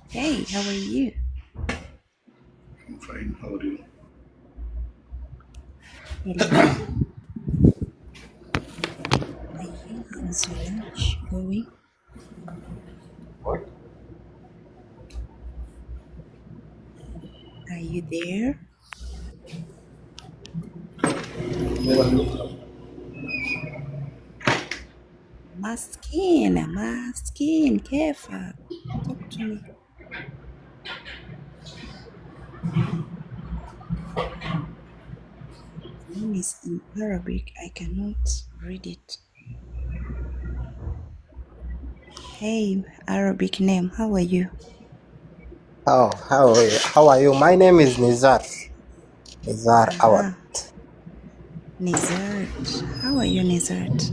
Hey, how are you? I'm fine. How are you? Hello. How's your lunch going? What? Are you there? Where are you from? Maskin, Kefa. Talk to me. The name is in Arabic. I cannot read it. Hey, Arabic name. How are you? Oh, how are you? My name is Nizar. Nizar Awad. Aha, Nizart. How are you, Nizart?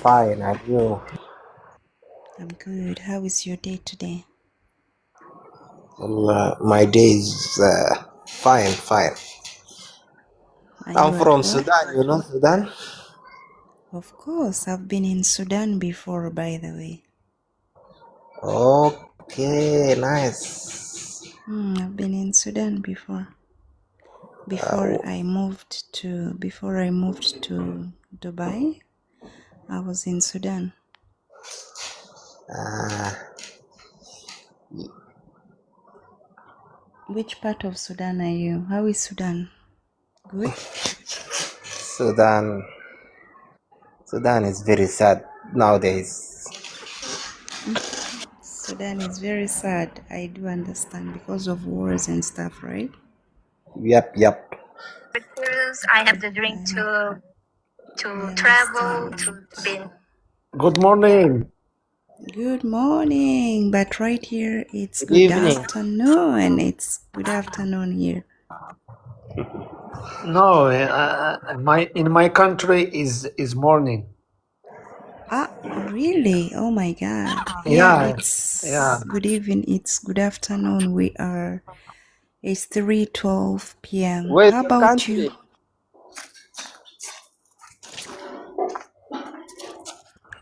Fine, and you? I'm good. How is your day today? My day is fine. Are I'm you at from work? Sudan. You know Sudan? Of course, I've been in Sudan before, by the way. Okay, nice. I've been in Sudan before. Before I moved to Dubai, I was in Sudan. Uh, Which part of Sudan are you? How is Sudan? Good? Sudan. Sudan is very sad nowadays. Sudan is very sad. I do understand because of wars and stuff, right? Yep. Because I have the dream I, I to travel understand. to be. Good morning. Good morning, but right here it's Good good evening. afternoon. It's good afternoon here. No, in my country is morning. Ah, really? Oh my God. Yeah, Yeah, yeah. it's good evening. It's good afternoon. It's 3:12 p.m. Where's How your about you? country?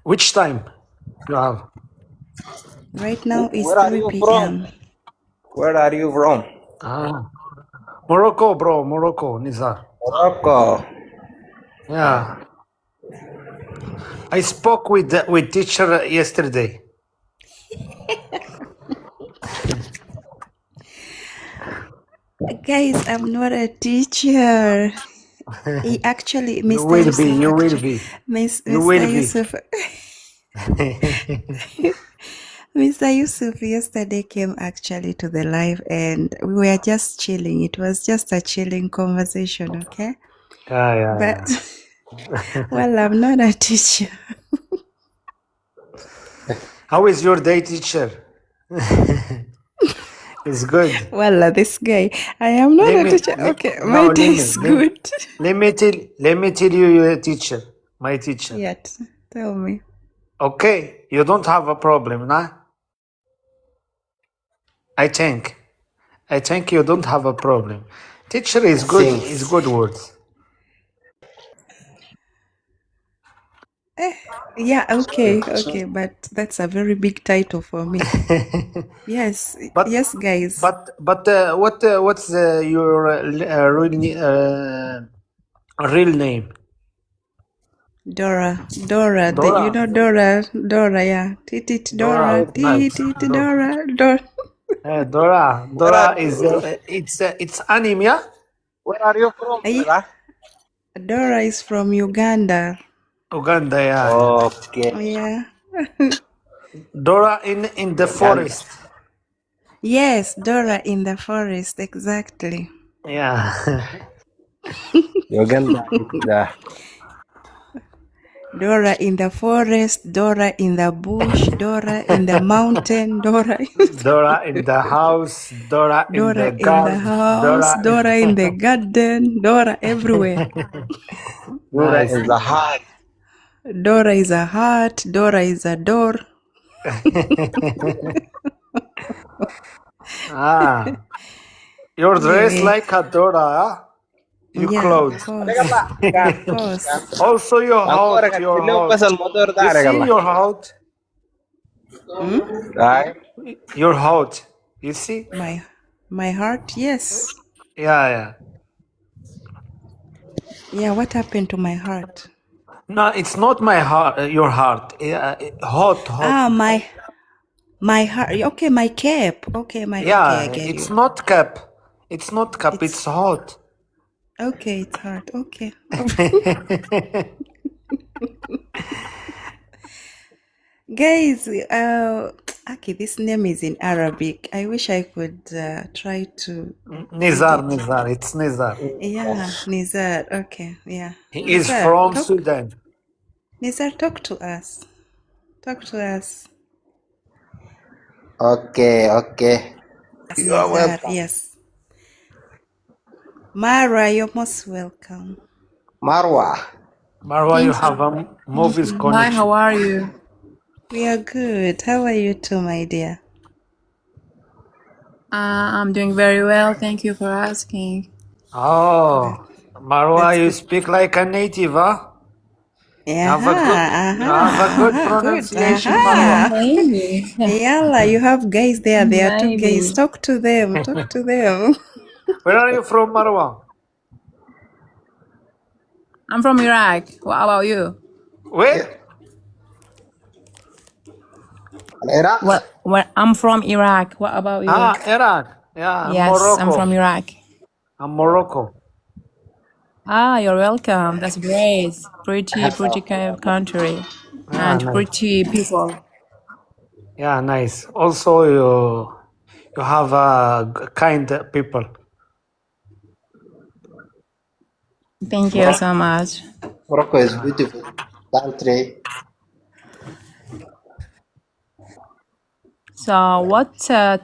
Which time you have? Right now it's Where are 3 you from? p.m. Where are you from? Ah, Morocco, bro. Morocco, Nizar. Morocco. Yeah, I spoke with teacher yesterday. Guys, I'm not a teacher. He actually, You Mr. will be. Yusuf, You will actually, be. You Mr. will be. Yusuf, Mr. Yusuf yesterday came actually to the live and we were just chilling. It was just a chilling conversation, okay? But, Yeah. well, I'm not a teacher. How is your day, teacher? It's good. Well, this guy, I am not Let a me. teacher. Okay, my No, day is good. let me tell you your teacher, my teacher. Yet, tell me. Okay, you don't have a problem, nah? I think you don't have a problem. Teacher is good. Is Thanks. good words. Yeah, okay, but that's a very big title for me. Yes, But yes, guys. what's your real name? Dora, you Dora. know Dora, yeah. Titit Dora. Dora, Nice. titit Dora, Dora. Dora. Where are Dora is you? it's anime, yeah? Where are you from, Yeah, brother? Dora is from Uganda. Uganda, yeah. Okay, Yeah. Dora in the Uganda. forest. Yes, Dora in the forest, exactly. Yeah. Uganda is the Dora in the forest, Dora in the bush, Dora in the mountain, Dora Dora in the house, Dora in the Dora in the garden, house, Dora in Dora in the garden, Dora everywhere. Dura nice. is the heart. Dora is a heart, Dora is a door. Ah, you're dressed Anyway, like a Dora, huh? You yeah, of clothes. عليك course. الله كان Of course. Also, you're كان hot. كورك You're اليوم بس hot. الموتور ده You عليك see, الله you're hot. Hmm? هاي You're hot. You see? My heart, yes. Yeah. Yeah, what happened to my heart? No, it's not my heart. Your heart. Yeah, hot. Ah, my heart. Okay, my cape. Okay, okay, Yeah, I get it's you. not cup. It's not cup. It's It's hot. okay, it's hard. Okay. Guys, okay, this name is in Arabic. I wish I could try to read Nizar, it. Nizar. It's Nizar. Yeah, Nizar. Okay, yeah. He is Nizar, from talk. Sudan. Nizar, talk to us. Talk to us. Okay, okay. You are Nizar, welcome. yes. Mara, you're most welcome. Marwa. Marwa, you have a movies Hi, connection. how are you? We are good. How are you too, my dear? I'm doing very well. Thank you for asking. Oh, Marwa, That's you good. speak like a native, huh? You Yeah, have a good good. pronunciation, Marwa. Maybe. Yalla, you have guys there. There are two guys. Maybe. Talk to them. Talk to them. Where are you from, Marwa? I'm from Iraq. What about you? Where? Iraq. Where I'm from Iraq. What about you? Ah, Iran. Yeah, Yes, I'm from Morocco. Iraq. I'm Morocco. Ah, you're welcome. That's great. Pretty country Yeah, and nice. pretty people. Yeah, nice. Also, you have kind people. Thank you so much. Morocco is beautiful country. So, what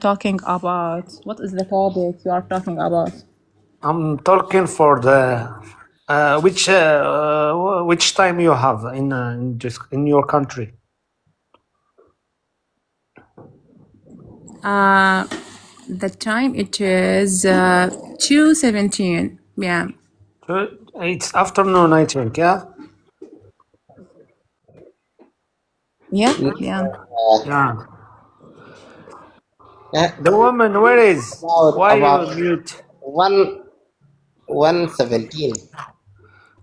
talking about? What is the topic you are talking about? I'm talking for the which time you have in your country. The time it is 2:17. Yeah. It's afternoon, I think. Yeah. Yeah. Yeah. Yeah, The woman, where is? Why about you mute? 1:17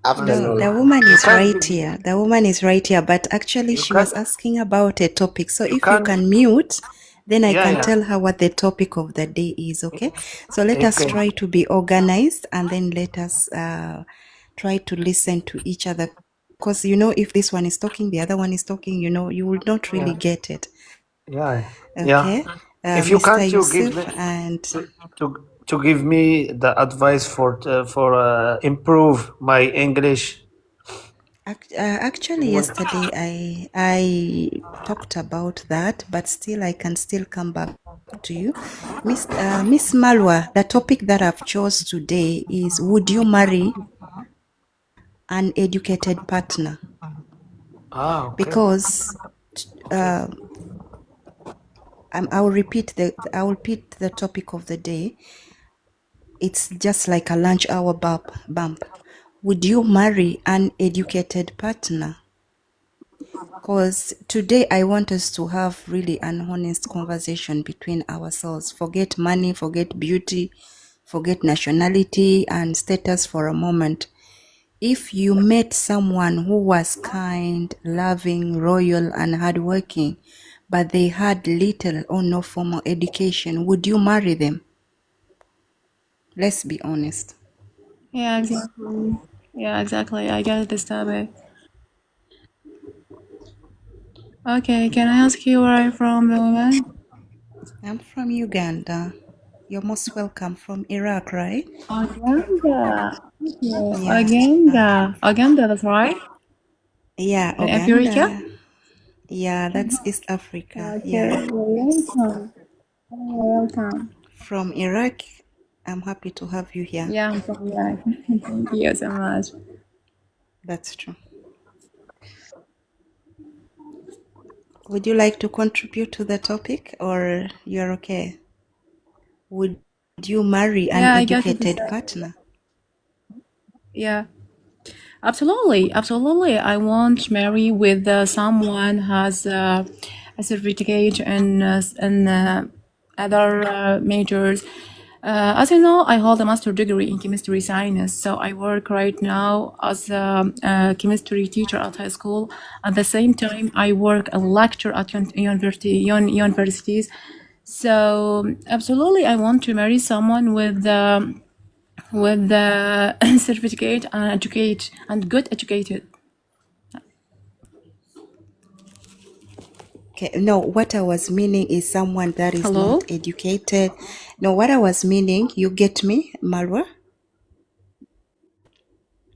No, afternoon. the woman is can't right give- here. The woman is right here, but actually she was can't- asking about a topic. So if you can't- can mute, then I Yeah, can yeah. tell her what the topic of the day is, okay? So let us Okay. try to be organized and then let us try to listen to each other. Because, if this one is talking, the other one is talking, you will not really get it. Yeah. Okay? Yeah. If you Mr. can't, you give Yusuf me and to give me the advice for improve my English. actually yesterday I talked about that, but still I can still come back to you. Miss Malwa, the topic that I've chose today is, would you marry an educated partner? Ah, okay. Because I will repeat the topic of the day. It's just like a lunch hour bump. Would you marry an educated partner? Because today I want us to have really an honest conversation between ourselves. Forget money, forget beauty, forget nationality and status for a moment. If you met someone who was kind, loving, loyal, and hardworking, but they had little or no formal education, would you marry them? Let's be honest. Yeah, exactly. Yeah, exactly. I get this topic. Okay, can I ask you where are you from, the woman? I'm from Uganda. You're most welcome. From Iraq, right? Uganda. Okay. Yeah. Uganda, that's right. Yeah, In Uganda. Africa? Yeah, that's East Africa. Okay, Yeah. welcome. Welcome. From Iraq, I'm happy to have you here. Yeah, I'm from Iraq. Thank you so much. That's true. Would you like to contribute to the topic or you're okay? Would you marry an Yeah, I get it. educated partner? Yeah, absolutely. I want to marry with someone has a certificate in other majors. As you know, I hold a master's degree in chemistry science, so I work right now as a chemistry teacher at high school. At the same time, I work a lecturer at universities. So absolutely, I want to marry someone with the certificate and educate and good educated. Okay, no, what I was meaning is someone that is Hello? not educated. No, what I was meaning, you get me, Marwa?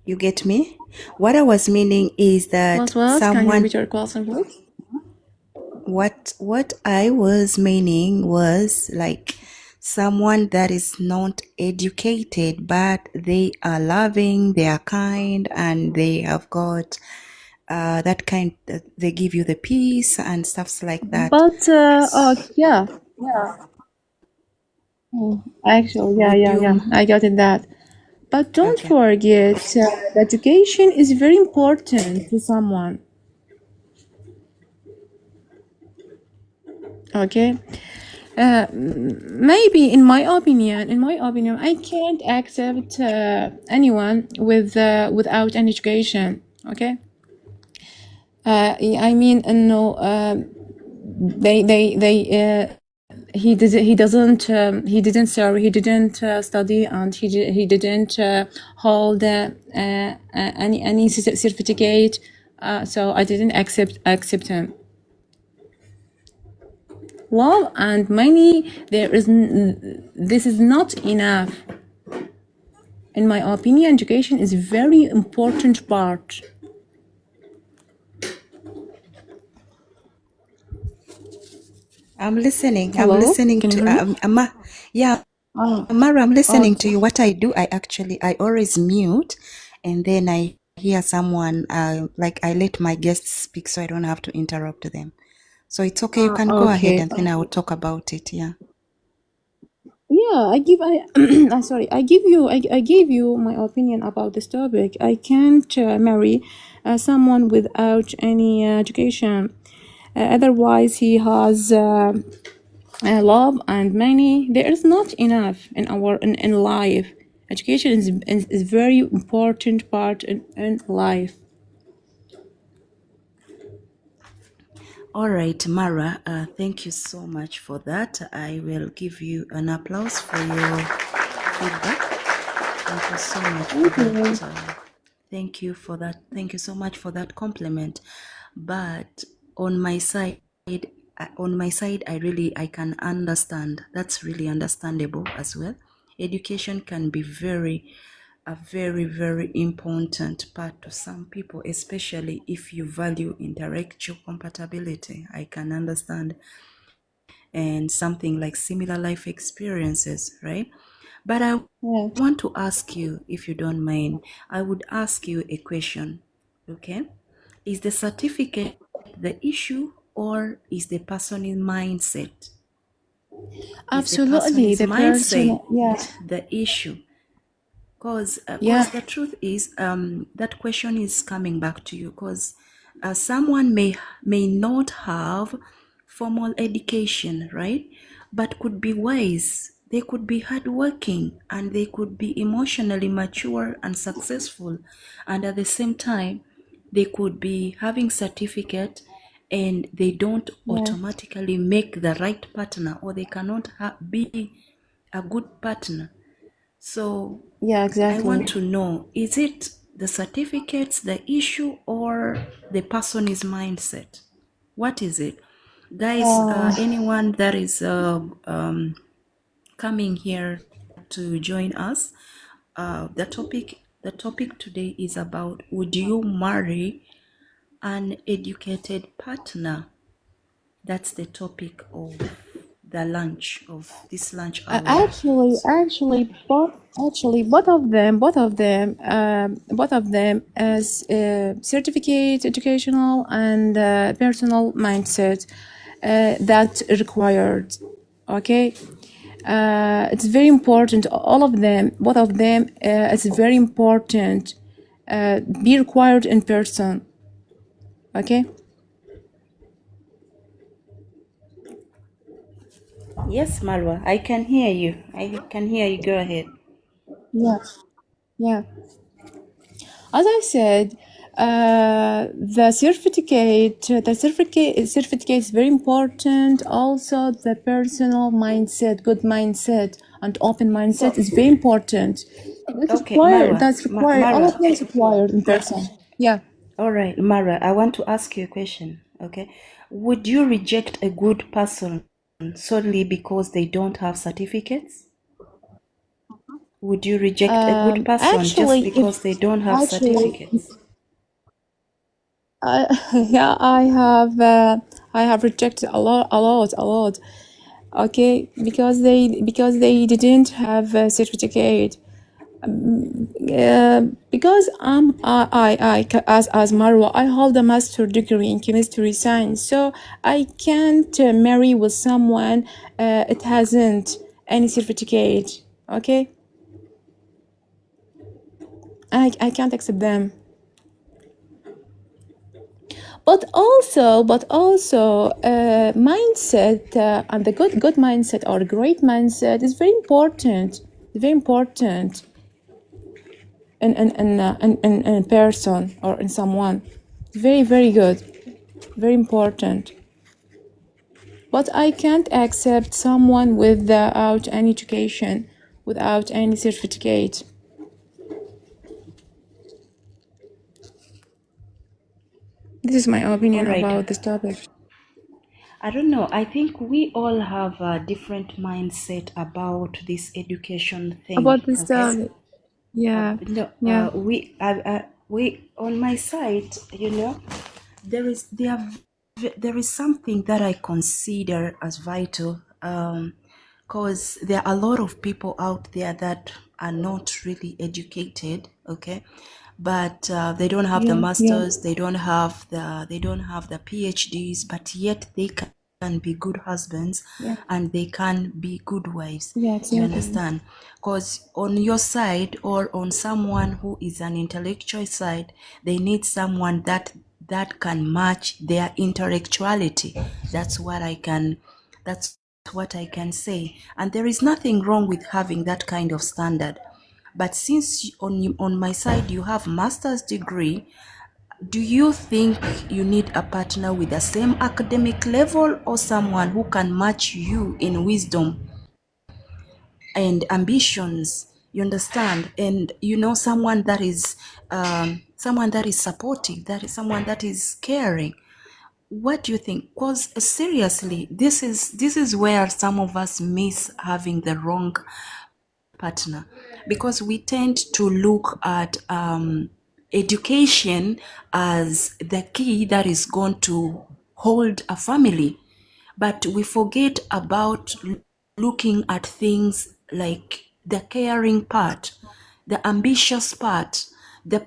You get me? What I was meaning is that What? Can you someone, repeat your question, please? what I was meaning was like someone that is not educated, but they are loving, they are kind, and they have got that kind, they give you the peace and stuffs like that. But yeah, actually, Would yeah. you? I got it that. But don't Okay. forget, that education is very important to someone. Okay. Maybe in my opinion, I can't accept anyone without an education. Okay. I mean, no. He didn't study, and he didn't hold any certificate. So I didn't accept him. Love and money, this is not enough. In my opinion, education is a very important part. I'm listening. I'm Hello? listening Can you to hear me? yeah, Oh, Mara, I'm listening to okay. you. What I do, I always mute, and then I hear someone like I let my guests speak so I don't have to interrupt them. So it's okay. You can go ahead, Okay. and then I will talk about it. Yeah. Yeah, I'm sorry. I gave you my opinion about this topic. I can't marry someone without any education. Otherwise, he has love and money. There is not enough in life. Education is very important part in life. All right, Mara. Thank you so much for that. I will give you an applause for your feedback. Thank you so much for that. Thank you for that. Thank you so much for that compliment. But on my side, I can understand. That's really understandable as well. Education can be a very, very important part to some people, especially if you value intellectual compatibility. I can understand. And something like similar life experiences, right? But I Yeah. want to ask you, if you don't mind, I would ask you a question, okay? Is the certificate the issue, or is the person's mindset? Is the Absolutely, person's the person. mindset Yeah. the issue? Because Yeah. the truth is, that question is coming back to you, because someone may not have formal education, right? But could be wise. They could be hardworking, and they could be emotionally mature and successful, and at the same time, they could be having certificate, and they don't Yeah. automatically make the right partner, or they cannot be a good partner. So Yeah. I Exactly. want to know, is it the certificates the issue, or the person's mindset? What is it? Guys, anyone that is coming here to join us, the topic today is about, would you marry an educated partner? That's the topic of this lunch hour. Both of them as certificate, educational, and personal mindset that required. Okay, it's very important. All of them, both of them, it's very important. Be required in person. Okay. Yes, Marwa, I can hear you. I can hear you. Go ahead. Yeah, yeah. As I said, the certificate is very important. Also, the personal mindset, good mindset, and open mindset So, is very important. okay, Marwa, That's required. All of them is required in person. Yeah. all right, Marwa, I want to ask you a question, okay? Would you reject a good person solely because they don't have certificates? Would you reject a good person just Actually, if because they don't have actually, certificates? yeah, I have rejected a lot. Okay, because they didn't have a certificate. Because as Marwa, I hold a master degree in chemistry science, so I can't marry with someone it hasn't any certificate. Okay, I can't accept them. But also, mindset and the good mindset or great mindset is very important. Very important in a person or in someone. Very good. Very important. But I can't accept someone without any education, without any certificate. This is my All opinion right. about this topic. I don't know. I think we all have a different mindset about this education thing. About this Okay. topic. Yeah. No, Yeah. we on my side, there is there is something that I consider as vital. Because there are a lot of people out there that are not really educated. Okay, but they don't have the Yeah. masters, they don't have the PhDs, but yet they can be good husbands Yeah. and they can be good wives. Yeah. You Exactly. understand? Because on your side or on someone who is an intellectual side, they need someone that can match their intellectuality. That's what I can say. And there is nothing wrong with having that kind of standard. But since on my side you have master's degree, do you think you need a partner with the same academic level or someone who can match you in wisdom and ambitions? You understand? And someone that is supportive, that is someone that is caring. What do you think? Because seriously, this is where some of us miss having the wrong partner, because we tend to look at education as the key that is going to hold a family, but we forget about looking at things like the caring part, the ambitious part, the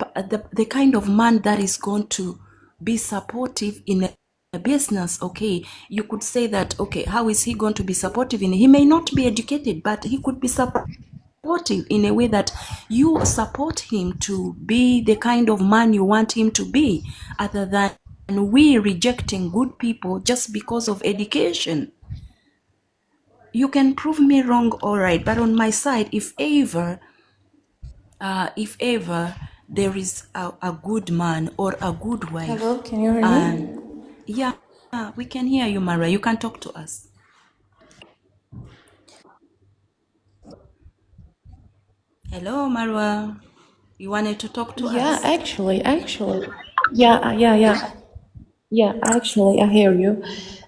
kind of man that is going to be supportive in a business. Okay, you could say that, okay, how is he going to be supportive he may not be educated, but he could be supportive in a way that you support him to be the kind of man you want him to be, other than we rejecting good people just because of education. You can prove me wrong, all right, but on my side, if ever there is a good man or a good wife, Hello, can you hear me? and yeah, we can hear you, Mara. You can talk to us. Hello, Marwa. You wanted to talk to Yeah, us? actually, yeah, actually, I hear you.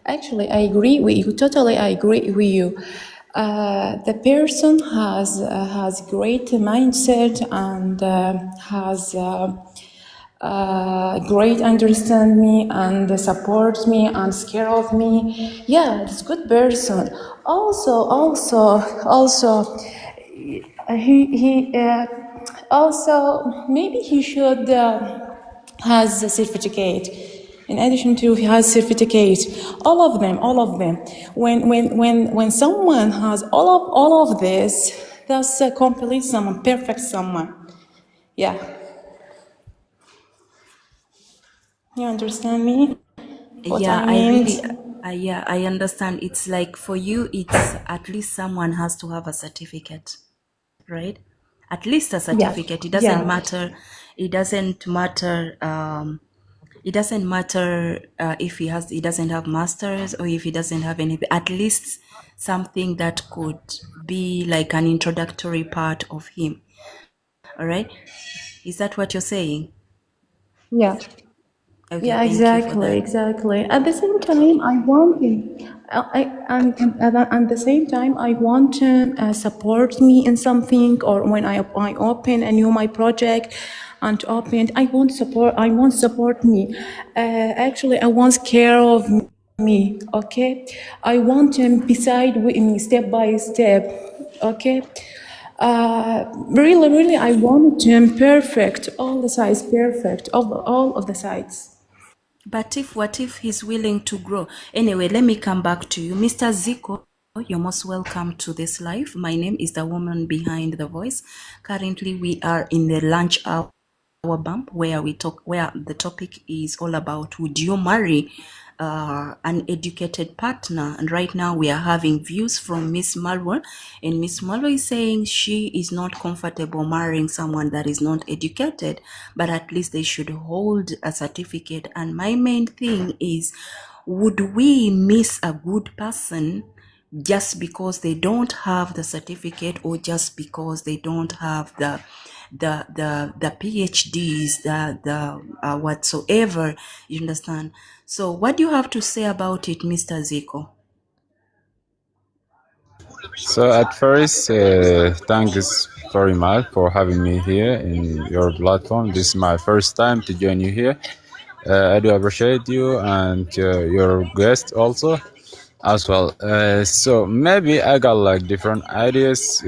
Actually, I agree with you. Totally, I agree with you. The person has great mindset and has great understand me and support me and care of me. Yeah, it's good person. Also, he also maybe he should has a certificate. In addition to he has certificate, all of them. When someone has all of this, that's a complete someone, perfect someone. Yeah, you understand me? What Yeah, I I mean? really Yeah, I understand. It's like for you, it's at least someone has to have a certificate, right? At least a Yeah, certificate. It doesn't yeah, matter. It doesn't matter. It doesn't matter if he doesn't have masters or if he doesn't have anything. At least something that could be like an introductory part of him. All right. Is that what you're saying? yeah. Okay. Yeah, Thank you for exactly, that. exactly. At the same time, I want him. At the same time, I want to support me in something, or when I open a new my project and open, I want support. I want support me. Actually, I want care of me. Okay, I want him beside with me step by step. Okay. Really, really, I want him perfect, all the sides perfect, all of the sides. But what if he's willing to grow? Anyway, let me come back to you. Mr. Zico, you're most welcome to this live. My name is the woman behind the voice. Currently, we are in the lunch hour bump where the topic is all about would you marry an educated partner, and right now we are having views from Miss Malwa, and Miss Malwa is saying she is not comfortable marrying someone that is not educated, but at least they should hold a certificate. And my main thing is, would we miss a good person just because they don't have the certificate, or just because they don't have the PhDs, the whatsoever, you understand? So what do you have to say about it, Mr. Zico? So at first, thanks very much for having me here in your platform. This is my first time to join you here. I do appreciate you and your guest also as well. So maybe I got like different ideas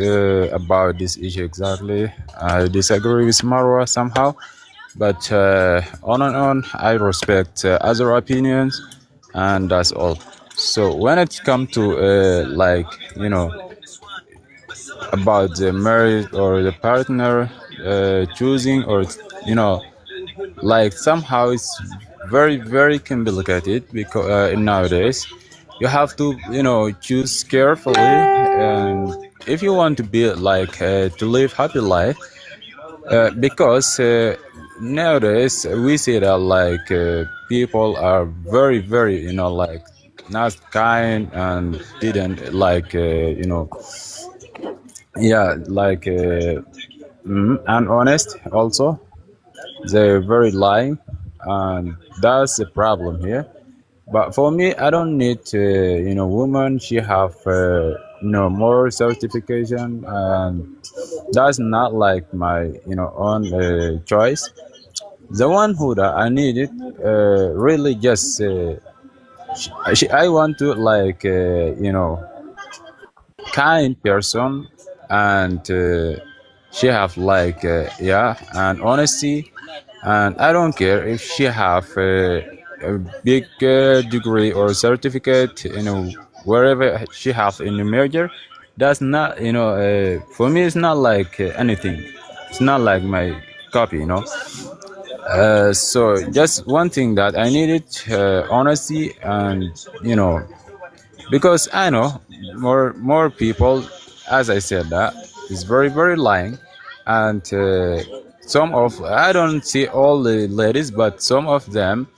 about this issue exactly. I disagree with Marwa somehow, but on and on, I respect other opinions, and that's all. So when it comes to like about the marriage or the partner choosing, or like somehow it's very very complicated because nowadays you have to choose carefully, and if you want to be like to live happy life, because nowadays we see that like people are very very like not kind and didn't like yeah like and honest also. They're very lying, and that's the problem here. But for me, I don't need woman. She have more certification, and that's not like my own choice. The one who that I needed really just I want to like kind person, and she have like yeah, and honesty, and I don't care if she have a big degree or certificate, wherever she have in the major. That's not for me. It's not like anything. It's not like my copy, so just one thing that I needed, honesty, and because I know more people, as I said, that is very very lying, and some of I don't see all the ladies, but some of them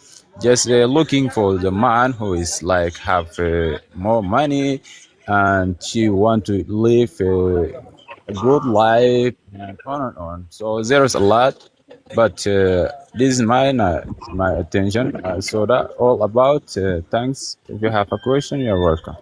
just looking for the man who is like have more money, and she want to live a good life, and on and on. So there's a lot, but this is my attention. So that all about. Thanks. If you have a question, you're welcome.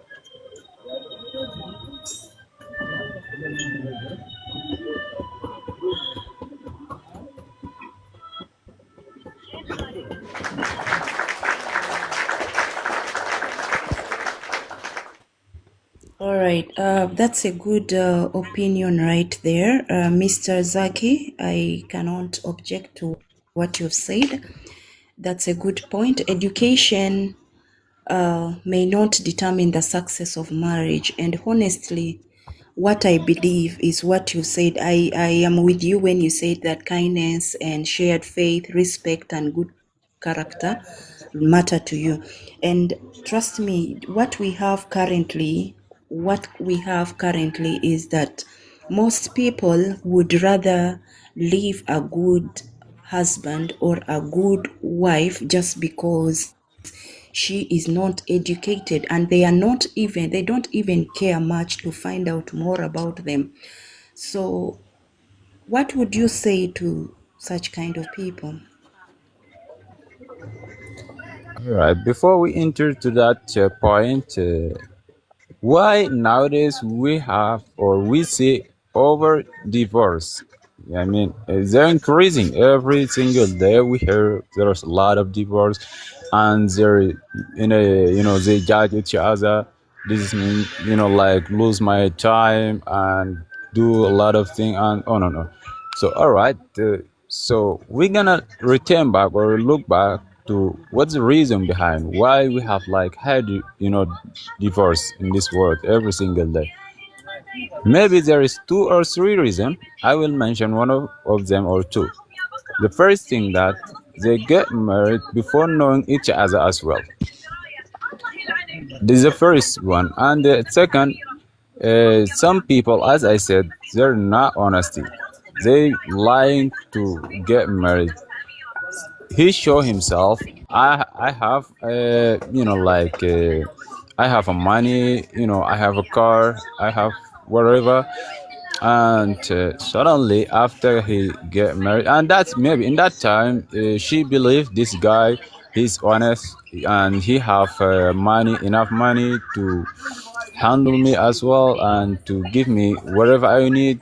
All right, that's a good opinion right there, Mr. Zaki. I cannot object to what you've said. That's a good point. Education may not determine the success of marriage, and honestly, what I believe is what you said. I am with you when you said that kindness and shared faith, respect, and good character matter to you. And trust me, what we have currently is that most people would rather leave a good husband or a good wife just because she is not educated, and they don't even care much to find out more about them. So what would you say to such kind of people? All right. Before we enter to that point, why nowadays we have or we see over divorce? I mean, they're increasing every single day. We hear there's a lot of divorce, and they're in a they judge each other. This is like lose my time and do a lot of things and on and on. So all right, so we're gonna return back or look back to what's the reason behind why we have like had divorce in this world every single day. Maybe there is 2 or 3 reasons. I will mention one of them or two. The first thing that they get married before knowing each other as well. This is the first one. And the second, some people, as I said, they're not honesty. They lying to get married. He show himself. I have I have a money. I have a car. I have whatever. And suddenly after he get married, and that's maybe in that time she believed this guy, he's honest and he have enough money to handle me as well and to give me whatever I need.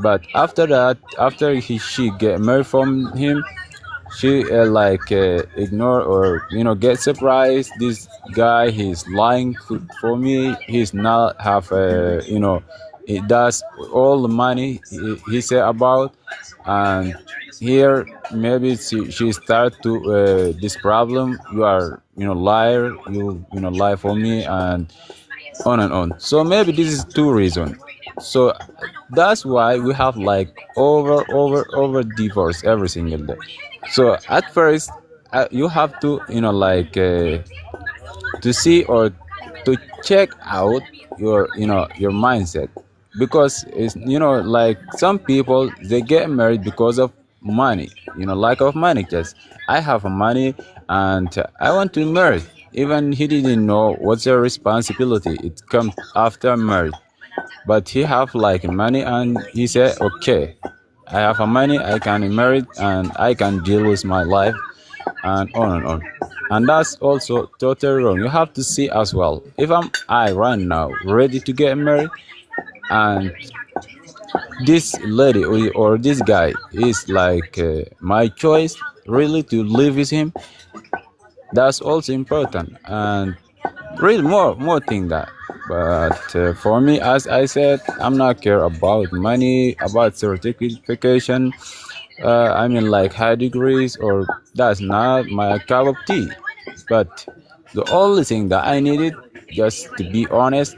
But after that, after she get married from him, she ignore or get surprised. This guy, he's lying for me. He's not have it does all the money he said about. And here maybe she start to this problem. You are liar. You lie for me and on and on. So maybe this is 2 reasons. So that's why we have like over divorce every single day. So at first you have to to see or to check out your mindset, because it's like some people, they get married because of money, lack of money. Just I have money and I want to marry. Even he didn't know what's your responsibility, it comes after marriage. But he have like money and he said, okay, I have a money, I can marry and I can deal with my life and on and on. And that's also totally wrong. You have to see as well, if I right now ready to get married and this lady or this guy is like my choice really to live with him, that's also important. And really more thing that. But for me, as I said, I'm not care about money, about certification, like high degrees, or that's not my cup of tea. But the only thing that I needed, just to be honest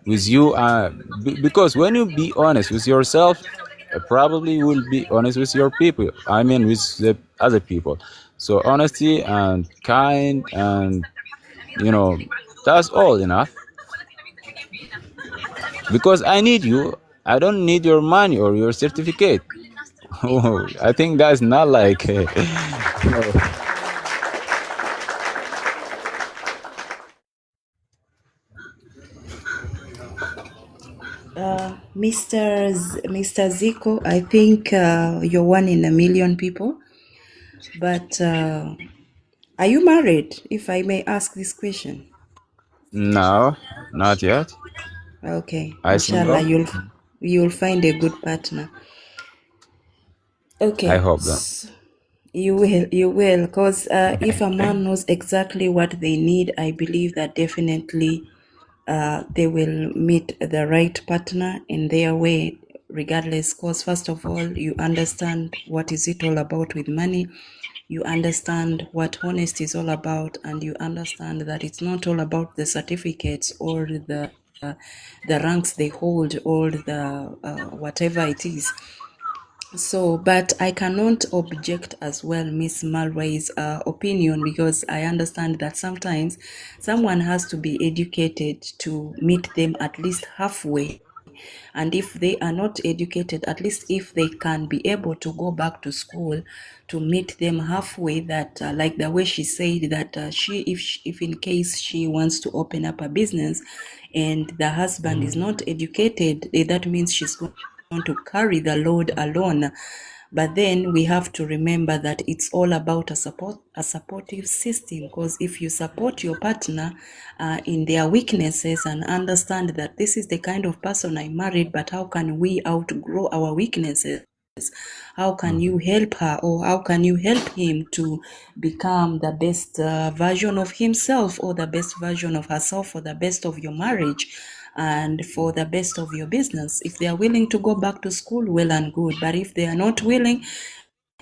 with you, because when you be honest with yourself, probably you will be honest with your people, with the other people. So honesty and kind, and that's all enough. Because I need you, I don't need your money or your certificate. I think that's not like Mr. Zico, I think you're 1 in a million people. But are you married, if I may ask this question? No, not yet. Okay, I inshallah, single. you'll find a good partner. Okay, I hope that. you will, because if a man knows exactly what they need, I believe that definitely they will meet the right partner in their way, regardless. Because first of all, you understand what is it all about with money. You understand what honesty is all about, and you understand that it's not all about the certificates or the ranks they hold or the whatever it is. So, but I cannot object as well Miss Malway's opinion, because I understand that sometimes someone has to be educated to meet them at least halfway. And if they are not educated, at least if they can be able to go back to school to meet them halfway, that like the way she said that if in case she wants to open up a business and the husband is not educated, that means she's going to carry the load alone. But then we have to remember that it's all about a supportive system, because if you support your partner in their weaknesses and understand that this is the kind of person I married, but how can we outgrow our weaknesses? How can you help her, or how can you help him to become the best version of himself, or the best version of herself, for the best of your marriage and for the best of your business? If they are willing to go back to school, well and good. But if they are not willing,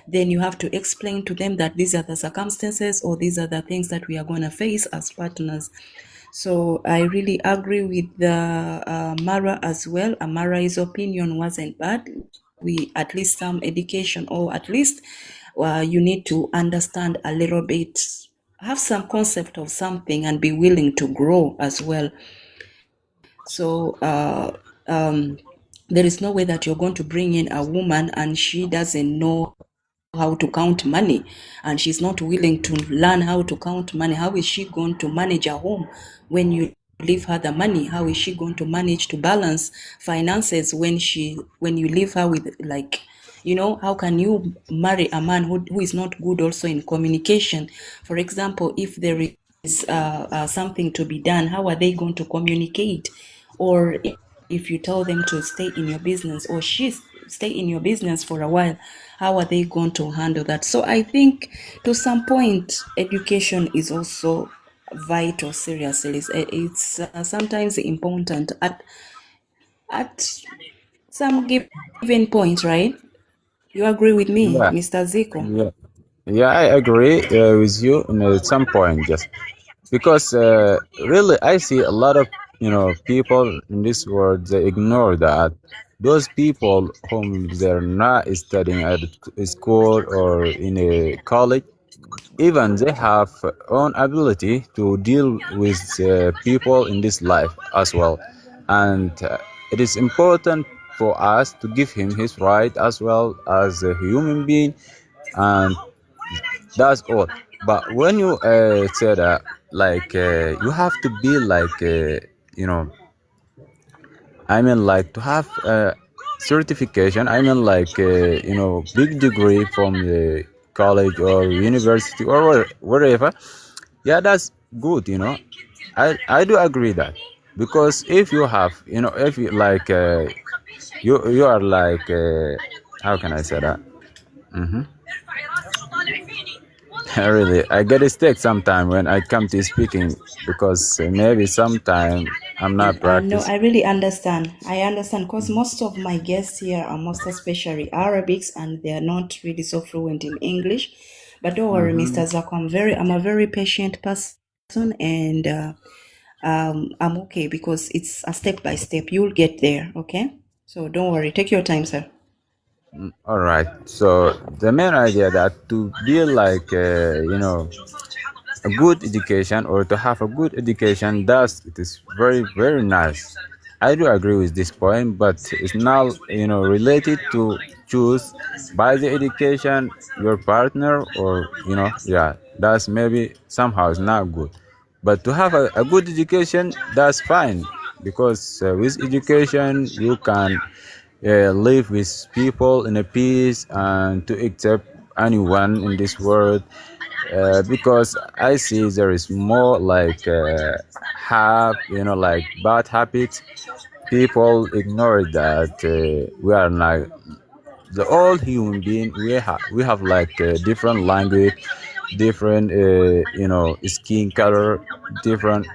then you have to explain to them that these are the circumstances, or these are the things that we are going to face as partners. So I really agree with Mara as well. Mara's opinion wasn't bad. We at least some education, or at least you need to understand a little bit, have some concept of something, and be willing to grow as well. So there is no way that you're going to bring in a woman and she doesn't know how to count money, and she's not willing to learn how to count money. How is she going to manage a home when you leave her the money? How is she going to manage to balance finances when you leave her with, like, how can you marry a man who is not good also in communication? For example, if there is something to be done, how are they going to communicate? Or if you tell them to stay in your business, or stay in your business for a while, how are they going to handle that? So I think to some point, education is also vital. Seriously, it's sometimes important at some given point, right? You agree with me, Yeah, Mr. Ziko? yeah, I agree with you at some point, just because really I see a lot of people in this world, they ignore that those people whom they're not studying at school or in a college, even they have own ability to deal with people in this life as well, and it is important for us to give him his right as well as a human being, and that's all. But when you say that, like, you have to be like, I mean, like, to have a certification. I mean, like, big degree from the college or university or wherever. Yeah, that's good. I do agree that, because if you have, if you like, you are like, how can I say that? Really, I get a stick sometime when I come to speaking, because maybe sometime I'm not No, practice. I really understand. I understand, because most of my guests here are most especially Arabics, and they are not really so fluent in English. But don't worry, Mr. Zako, I'm a very patient person, and I'm okay, because it's a step by step. You'll get there, okay? So don't worry. Take your time, sir. All right. So the main idea that to be like, a good education, or to have a good education, it is very, very nice. I do agree with this point, but it's not, related to choose by the education your partner, or, yeah, that's maybe somehow it's not good. But to have a good education, that's fine, because with education you can live with people in a peace and to accept anyone in this world, because I see there is more like like bad habits. People ignore that we are not the all human being. We have like different language, different skin color, different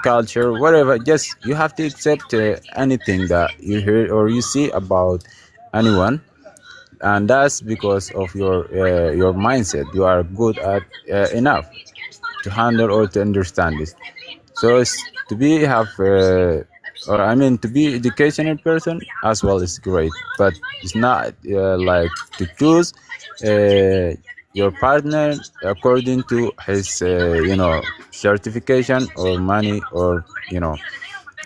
culture, whatever. Just you have to accept anything that you hear or you see about anyone, and that's because of your mindset. You are good at enough to handle or to understand this. So it's to be have or I mean to be educational person as well is great, but it's not like to choose your partner according to his certification or money or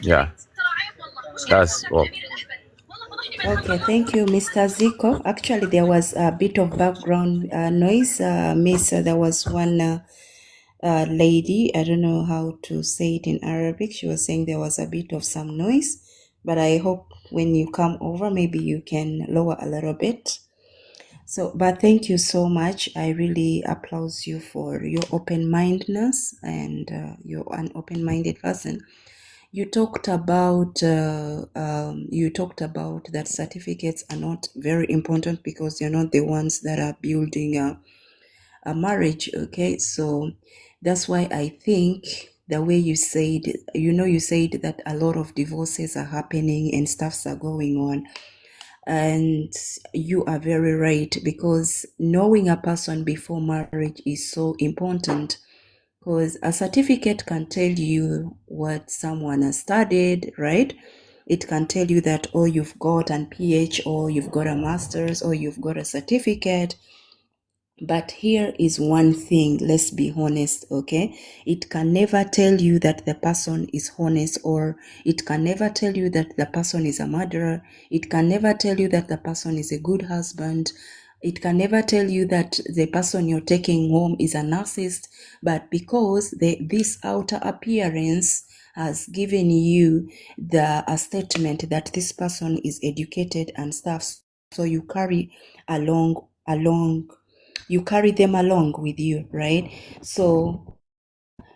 yeah, that's all. Okay, thank you, Mr. Zico. Actually, there was a bit of background noise. Miss, there was one lady, I don't know how to say it in Arabic. She was saying there was a bit of some noise, but I hope when you come over, maybe you can lower a little bit. So, but thank you so much. I really applaud you for your open-mindedness, and you're an open-minded person. You talked about that certificates are not very important because you're not the ones that are building a marriage. Okay, so that's why I think the way you said, you said that a lot of divorces are happening and stuffs are going on, and you are very right, because knowing a person before marriage is so important, because a certificate can tell you what someone has studied, right? It can tell you that, oh, you've got an PH, or you've got a master's, or you've got a certificate. But here is one thing, let's be honest, okay? It can never tell you that the person is honest, or it can never tell you that the person is a murderer. It can never tell you that the person is a good husband. It can never tell you that the person you're taking home is a narcissist. But because this outer appearance has given you a statement that this person is educated and stuff, so you carry you carry them along with you, right? So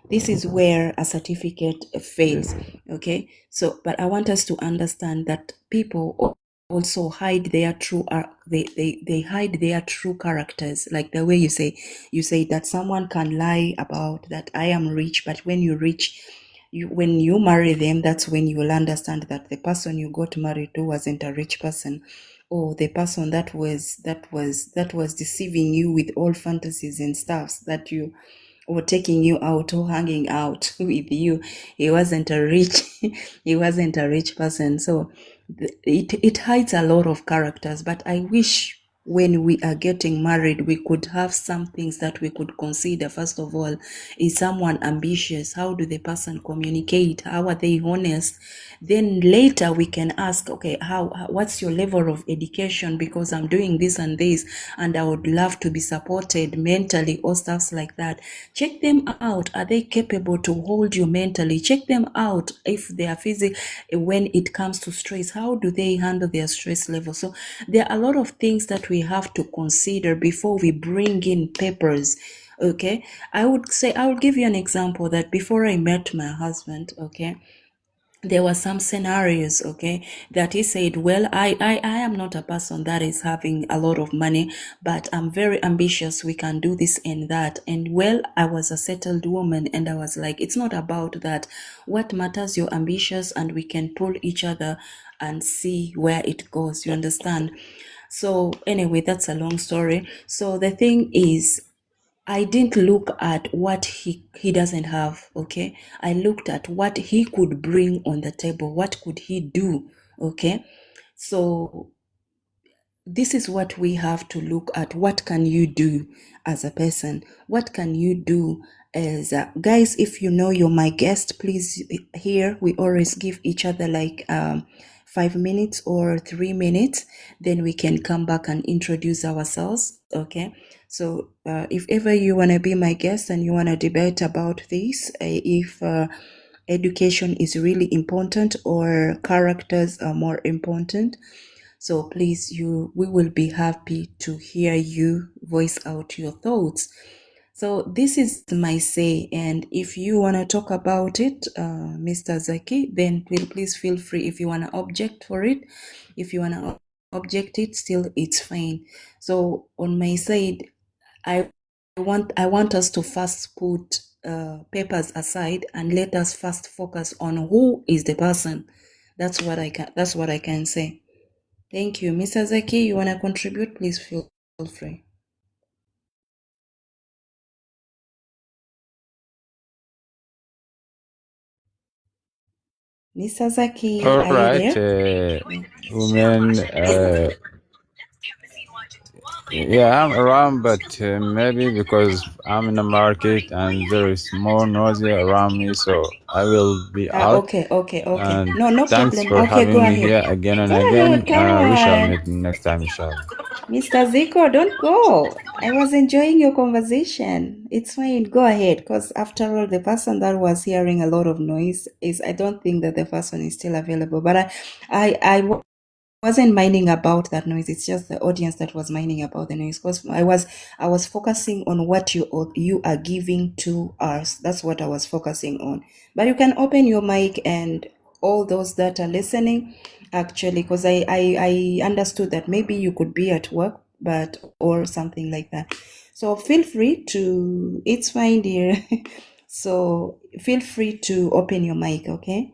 this is where a certificate fails, okay? So, but I want us to understand that people also hide their true they hide their true characters, like the way you say that someone can lie about that I am rich, but when you reach when you marry them, that's when you will understand that the person you got married to wasn't a rich person, or the person that was deceiving you with all fantasies and stuffs that you, or taking you out or hanging out with you, he wasn't a rich he wasn't a rich person. So it hides a lot of characters. But I wish when we are getting married, we could have some things that we could consider. First of all, is someone ambitious? How do the person communicate? How are they honest? Then later we can ask, okay, what's your level of education? Because I'm doing this and this, and I would love to be supported mentally, or stuff like that. Check them out. Are they capable to hold you mentally? Check them out if they are physical. When it comes to stress, how do they handle their stress level? So there are a lot of things that we have to consider before we bring in papers. Okay, I will give you an example that before I met my husband, okay, there were some scenarios, okay, that he said, well, I am not a person that is having a lot of money, but I'm very ambitious. We can do this and that. And well, I was a settled woman, and I was like, it's not about that. What matters, you're ambitious, and we can pull each other and see where it goes. You understand? So anyway, that's a long story. So the thing is, I didn't look at what he doesn't have, okay? I looked at what he could bring on the table. What could he do, okay? So this is what we have to look at. What can you do as a person? What can you do as guys? If you know you're my guest, please, here we always give each other like 5 minutes or 3 minutes, then we can come back and introduce ourselves, okay? So if ever you want to be my guest and you want to debate about this, if education is really important or characters are more important, so please, we will be happy to hear you voice out your thoughts. So this is my say, and if you want to talk about it, Mr. Zaki, then please feel free. If you want to object for it, if you want to object it, still it's fine. So on my side, I want us to first put papers aside and let us first focus on who is the person. That's what I can say. Thank you. Mr. Zaki, you want to contribute? Please feel free. Mr. Zaki, All are you right, there? women. Yeah, I'm around, but maybe because I'm in the market and there is more nausea around me, so I will be out. Okay. And No thanks problem. for Okay, go having me here ahead. again and Go again. ahead, come We shall on. meet next time, inshallah. Mr. Zico, don't go. I was enjoying your conversation. It's fine. Go ahead. Because after all, the person that was hearing a lot of noise is, I don't think that the person is still available. But I wasn't minding about that noise. It's just the audience that was minding about the noise. Because I was focusing on what you are giving to us. That's what I was focusing on. But you can open your mic and all those that are listening, actually, because I understood that maybe you could be at work, but or something like that. So feel free to. It's fine, dear. So feel free to open your mic, okay?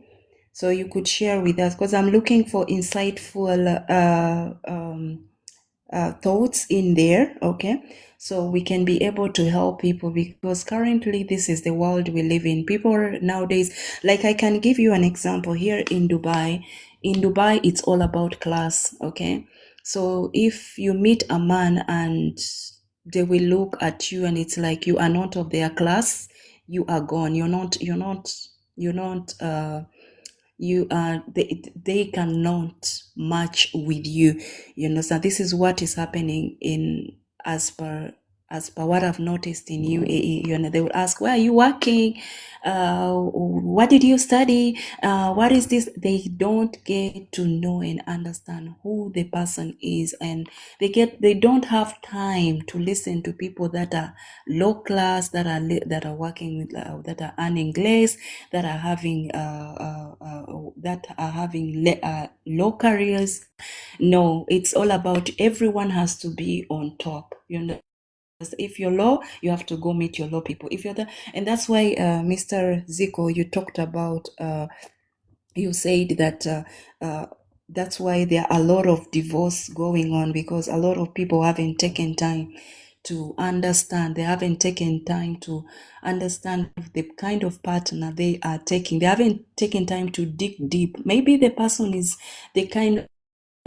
So you could share with us, because I'm looking for insightful thoughts in there, okay? So we can be able to help people, because currently this is the world we live in. People nowadays, like I can give you an example here in Dubai. In Dubai, it's all about class, okay? So if you meet a man and they will look at you and it's like you are not of their class, you are gone. You are they cannot match with you, so this is what is happening in as per what I've noticed in UAE. They will ask, where are you working, what did you study, what is this? They don't get to know and understand who the person is, and they don't have time to listen to people that are low class, that are working with that are earning less, that are having low careers. No, it's all about everyone has to be on top. If you're low, you have to go meet your low people. If you're the, and that's why Mr. Zico, you talked about. You said that that's why there are a lot of divorce going on, because a lot of people haven't taken time to understand. They haven't taken time to understand the kind of partner they are taking. They haven't taken time to dig deep. Maybe the person is the kind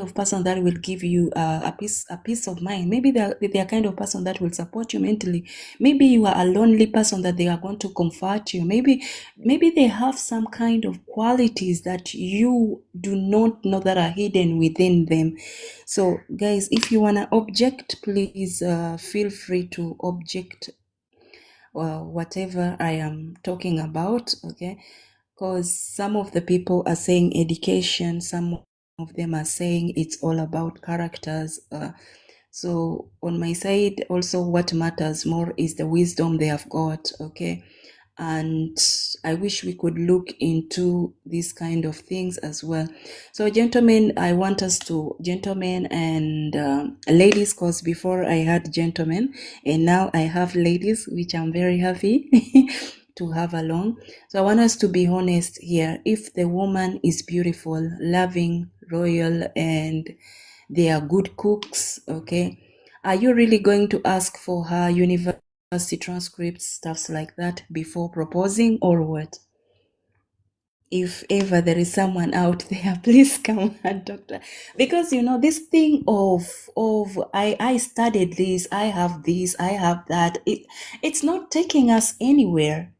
of person that will give you a peace of mind. Maybe they're kind of person that will support you mentally. Maybe you are a lonely person that they are going to comfort you. Maybe they have some kind of qualities that you do not know that are hidden within them. So guys, if you want to object, please feel free to object whatever I am talking about, okay? Because some of the people are saying education, some of them are saying it's all about characters. So on my side, also what matters more is the wisdom they have got, okay? And I wish we could look into these kind of things as well. So gentlemen, I want us to, gentlemen and ladies, because before I had gentlemen and now I have ladies, which I'm very happy to have along. So I want us to be honest here. If the woman is beautiful, loving, royal, and they are good cooks, okay, are you really going to ask for her university transcripts, stuffs like that, before proposing, or what? If ever there is someone out there, please come and doctor, because this thing of I studied this, I have that, it's not taking us anywhere.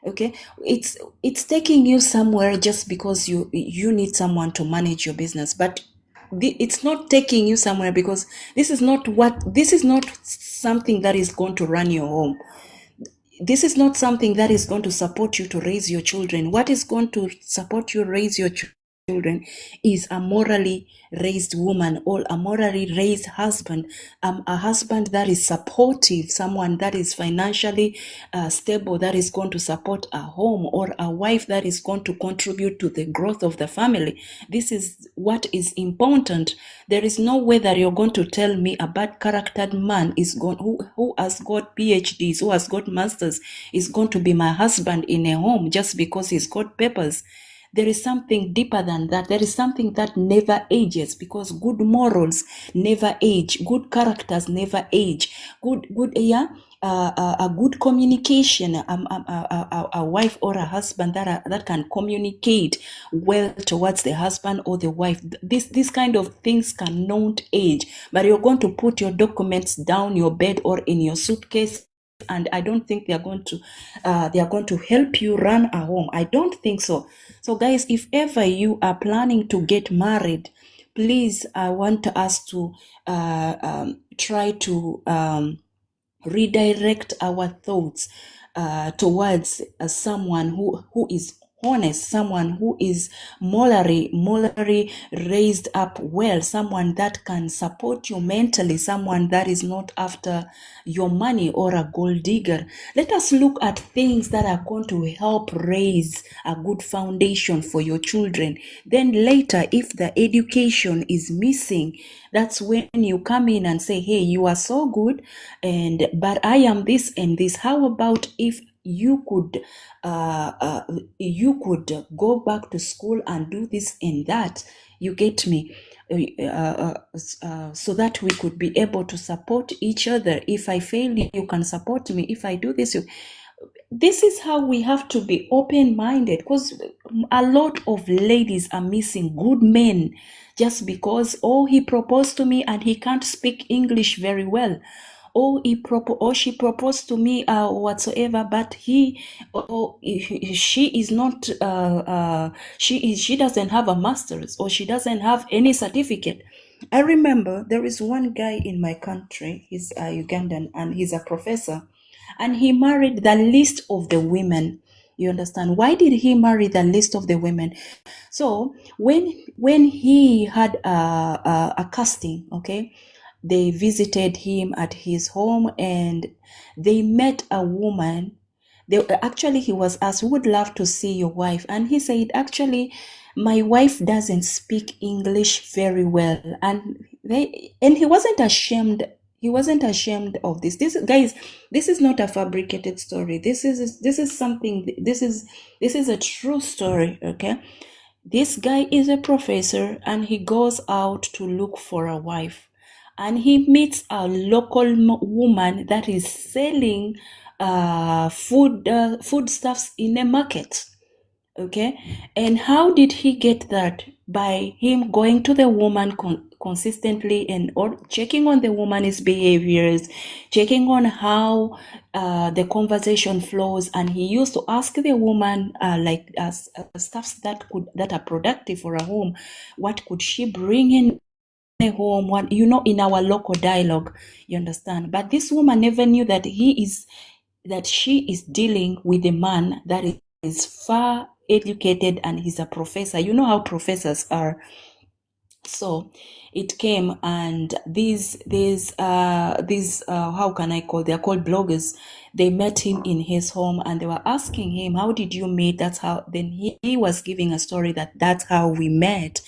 Okay, it's taking you somewhere just because you need someone to manage your business, but it's not taking you somewhere, because this is not something that is going to run your home. This is not something that is going to support you to raise your children. What is going to support you raise your children is a morally raised woman or a morally raised husband, a husband that is supportive, someone that is financially stable, that is going to support a home, or a wife that is going to contribute to the growth of the family. This is what is important. There is no way that you're going to tell me a bad charactered man is going who has got PhDs, who has got masters, is going to be my husband in a home just because he's got papers. There is something deeper than that. There is something that never ages, because good morals never age. Good characters never age. a good communication, a wife or a husband that can communicate well towards the husband or the wife. This kind of things cannot age. But you're going to put your documents down your bed or in your suitcase, and I don't think they are going to help you run a home. I don't think so. So guys, if ever you are planning to get married, please, I want us to try to redirect our thoughts towards someone who is honest, someone who is morally raised up well, someone that can support you mentally, someone that is not after your money or a gold digger. Let us look at things that are going to help raise a good foundation for your children. Then later, if the education is missing, that's when you come in and say, hey, you are so good, but I am this and this. How about if you could go back to school and do this and that? You get me? So that we could be able to support each other. If I fail, you can support me. If I do this, this is how we have to be open-minded, because a lot of ladies are missing good men just because, he proposed to me and he can't speak English very well. She proposed to me whatsoever, but she is not she doesn't have a master's, or she doesn't have any certificate. I remember there is one guy in my country, he's Ugandan, and he's a professor, and he married the least of the women. You understand? Why did he marry the least of the women? So when he had a casting, okay, they visited him at his home and they met a woman. He was asked, "Would love to see your wife," and he said, "Actually, my wife doesn't speak English very well," and he wasn't ashamed. He wasn't ashamed of this. Guys, this is not a fabricated story. This is something. This is a true story. Okay, this guy is a professor and he goes out to look for a wife, and he meets a local woman that is selling foodstuffs in a market. Okay, and how did he get that? By him going to the woman consistently and or checking on the woman's behaviors, checking on how the conversation flows, and he used to ask the woman stuffs that are productive for a home. What could she bring in a home? What, in our local dialogue, you understand? But this woman never knew that she is dealing with a man that is far educated and he's a professor. You know how professors are. So it came, and these how can I call? They're called bloggers. They met him in his home and they were asking him, "How did you meet?" That's how. Then he was giving a story that's how we met.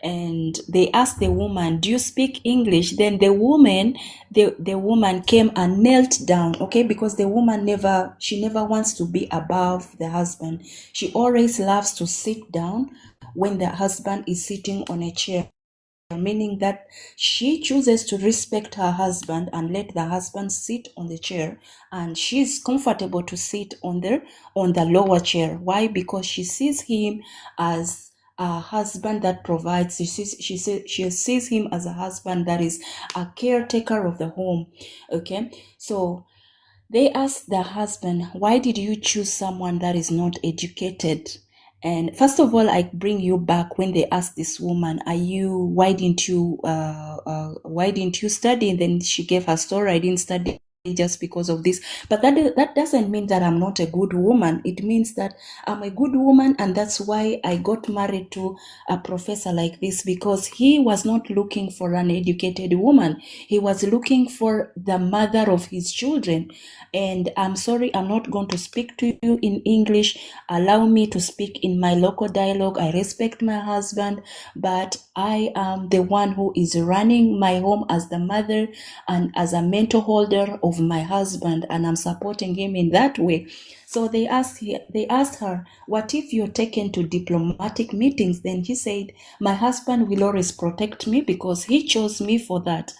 And they asked the woman, "Do you speak English?" Then the woman came and knelt down, okay, because the woman never wants to be above the husband. She always loves to sit down when the husband is sitting on a chair, meaning that she chooses to respect her husband and let the husband sit on the chair, and she's comfortable to sit on the lower chair. Why? Because she sees him as a husband that provides. She sees him as a husband that is a caretaker of the home. Okay, so they asked the husband, "Why did you choose someone that is not educated?" And first of all, I bring you back when they asked this woman, why didn't you study? And then she gave her story. "I didn't study just because of this." But that doesn't mean that I'm not a good woman. It means that I'm a good woman, and that's why I got married to a professor like this, because he was not looking for an educated woman. He was looking for the mother of his children. And I'm sorry, I'm not going to speak to you in English. Allow me to speak in my local dialogue. I respect my husband, but I am the one who is running my home as the mother and as a mentor holder of my husband, and I'm supporting him in that way. So they asked her, "What if you're taken to diplomatic meetings?" Then he said, "My husband will always protect me because he chose me for that."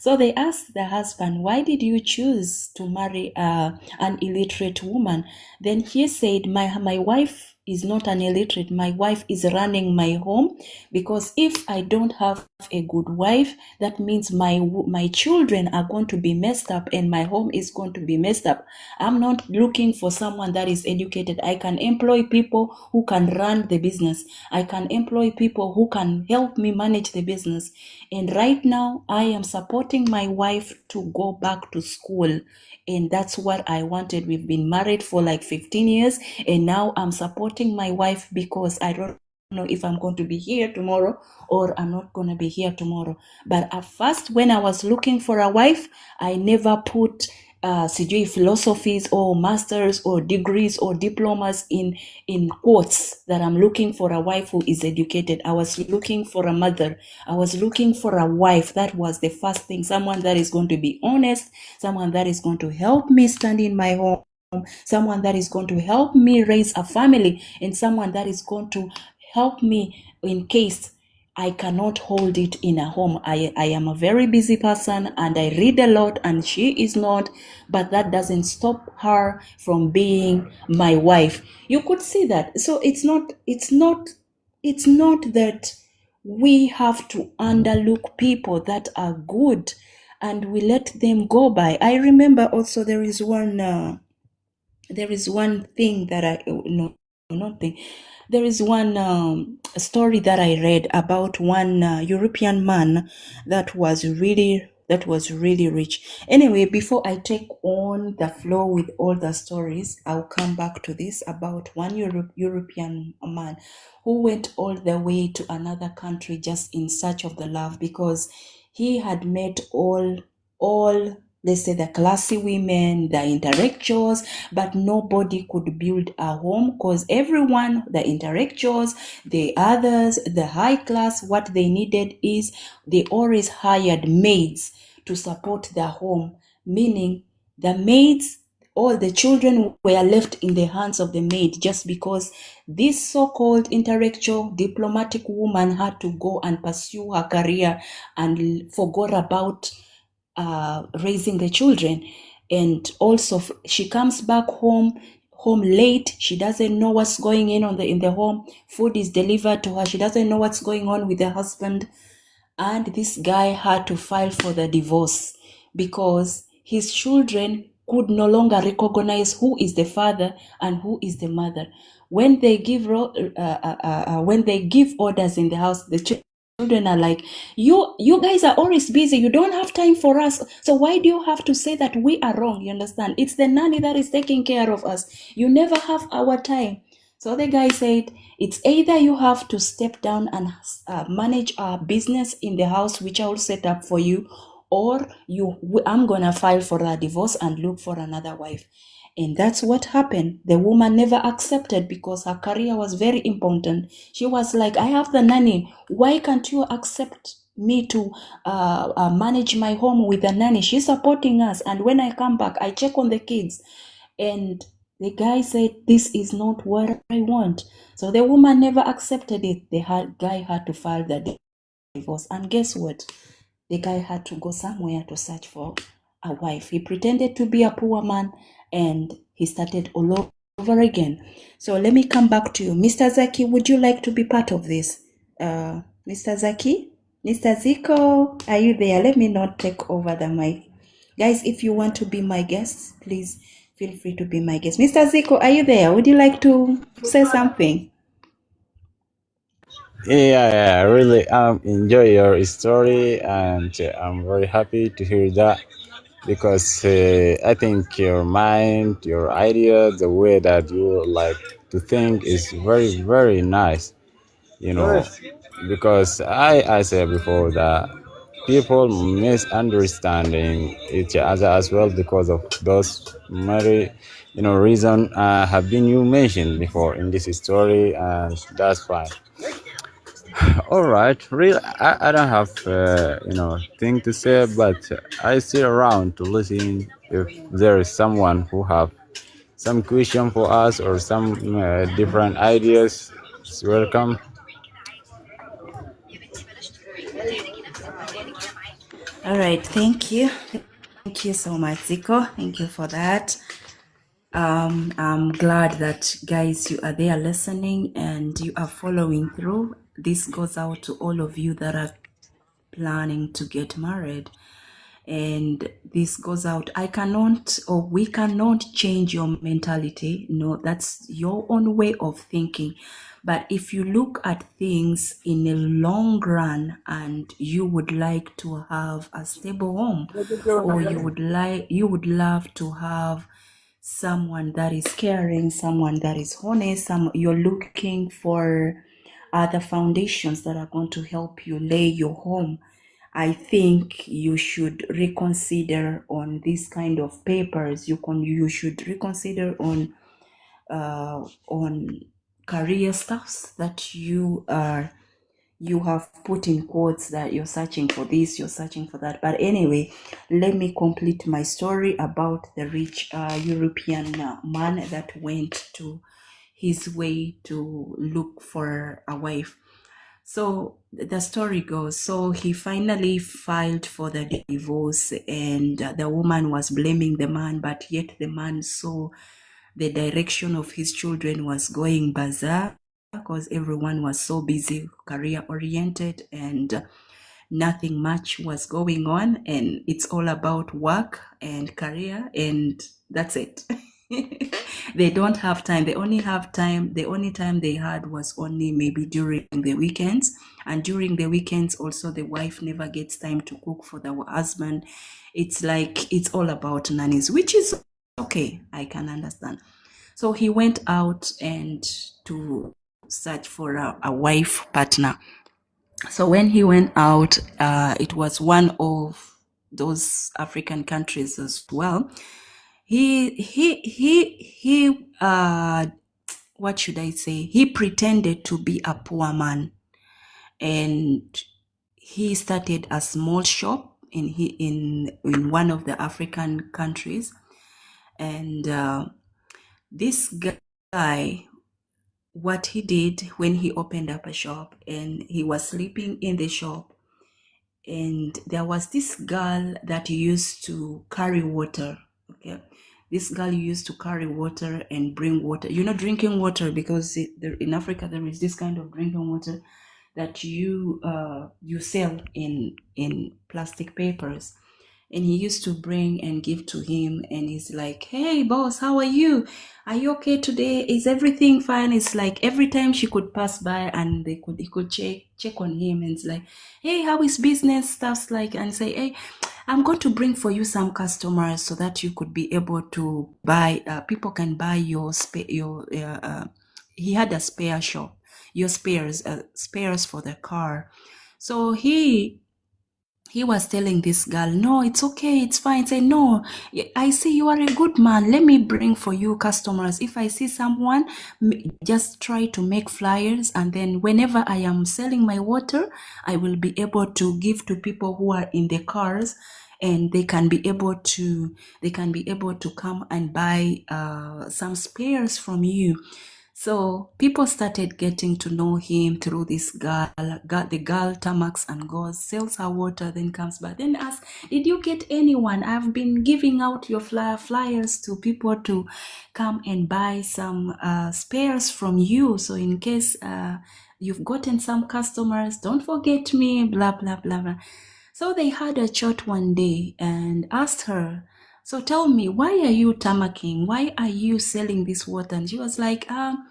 So they asked the husband, why did you choose to marry an illiterate woman? Then he said, my wife is not an illiterate. My wife is running my home, because if I don't have a good wife, that means my children are going to be messed up and my home is going to be messed up. I'm not looking for someone that is educated. I can employ people who can run the business. I can employ people who can help me manage the business. And right now I am supporting my wife to go back to school. And that's what I wanted. We've been married for like 15 years, and now I'm supporting my wife because I don't know if I'm going to be here tomorrow or I'm not going to be here tomorrow. But at first, when I was looking for a wife, I never put CJ philosophies or masters or degrees or diplomas in quotes that I'm looking for a wife who is educated. I was looking for a mother. I was looking for a wife. That was the first thing. Someone that is going to be honest, someone that is going to help me stand in my home, someone that is going to help me raise a family, and someone that is going to help me in case I cannot hold it in a home. I am a very busy person and I read a lot, and she is not, but that doesn't stop her from being my wife. You could see that. So it's not that we have to underlook people that are good and we let them go by. I remember also there is one thing that there is one story that I read about one European man that was really rich. Anyway, before I take on the flow with all the stories, I'll come back to this about one European man who went all the way to another country just in search of the love, because he had met all let's say the classy women, the intellectuals, but nobody could build a home, because everyone, the intellectuals, the others, the high class, what they needed is they always hired maids to support their home, meaning the maids, all the children were left in the hands of the maid, just because this so-called intellectual diplomatic woman had to go and pursue her career and forgot about raising the children. And also she comes back home late. She doesn't know what's going on in the home. Food is delivered to her. She doesn't know what's going on with her husband. And this guy had to file for the divorce because his children could no longer recognize who is the father and who is the mother. When they give orders in the house, the children are like, you guys are always busy, you don't have time for us, so why do you have to say that we are wrong? You understand? It's the nanny that is taking care of us. You never have our time. So the guy said, it's either you have to step down and manage our business in the house, which I will set up for you, or I'm gonna file for a divorce and look for another wife. And that's what happened. The woman never accepted because her career was very important. She was like, I have the nanny. Why can't you accept me to manage my home with the nanny? She's supporting us. And when I come back, I check on the kids. And the guy said, this is not what I want. So the woman never accepted it. The guy had to file the divorce. And guess what? The guy had to go somewhere to search for a wife. He pretended to be a poor man, and he started all over again. So let me come back to you. Mr. Zaki, would you like to be part of this? Mr. Zaki? Mr. Zico, are you there? Let me not take over the mic. Guys, if you want to be my guest, please feel free to be my guest. Mr. Zico, are you there? Would you like to say something? Yeah, I really enjoy your story, and I'm very happy to hear that, because I think your mind, your idea, the way that you like to think is very, very nice, because I said before that people misunderstanding each other as well because of those very, reason have been you mentioned before in this story, and that's fine. All right, really, I don't have thing to say, but I sit around to listen if there is someone who have some question for us or some different ideas. It's welcome. All right, thank you. Thank you so much, Zico. Thank you for that. I'm glad that, guys, you are there listening and you are following through. This goes out to all of you that are planning to get married. And this goes out. I cannot, or we cannot change your mentality. No, that's your own way of thinking. But if you look at things in a long run and you would like to have a stable home, or you would love to have someone that is caring, someone that is honest, you're looking for other foundations that are going to help you lay your home, I think you should reconsider on this kind of papers. You should reconsider on career stuffs that you have put in quotes, that you're searching for this, you're searching for that. But anyway, let me complete my story about the rich European man that went to his way to look for a wife. So the story goes, so he finally filed for the divorce, and the woman was blaming the man, but yet the man saw the direction of his children was going bizarre because everyone was so busy, career oriented, and nothing much was going on, and it's all about work and career, and that's it. They don't have time. They only have time. The only time they had was only maybe during the weekends, and during the weekends also the wife never gets time to cook for the husband. It's like it's all about nannies, which is okay, I can understand. So he went out and to search for a wife partner. So when he went out, it was one of those African countries as well. He what should I say? He pretended to be a poor man, and he started a small shop in one of the African countries. And this guy, what he did when he opened up a shop, and he was sleeping in the shop, and there was this girl that used to carry water. Okay, this girl used to carry water and bring water, drinking water, because in Africa there is this kind of drinking water that you sell in plastic papers. And he used to bring and give to him, and he's like, hey boss, how are you okay today? Is everything fine? It's like every time she could pass by and he could check on him, and it's like, hey, how is business, stuffs like, and say, hey, I'm going to bring for you some customers so that you could be able to buy, people can buy your he had a spare shop, your spares for the car. So he was telling this girl, no, it's okay, it's fine. Say, no, I see you are a good man. Let me bring for you customers. If I see someone, just try to make flyers, and then whenever I am selling my water, I will be able to give to people who are in the cars, and they can be able to come and buy some spares from you. So people started getting to know him through this girl. The girl tamaks and goes, sells her water, then comes back, then asks, did you get anyone? I've been giving out your flyers to people to come and buy some spares from you. So in case you've gotten some customers, don't forget me, blah, blah, blah, blah. So they had a chat one day and asked her, so tell me, why are you tamaking? Why are you selling this water? And she was like, I'm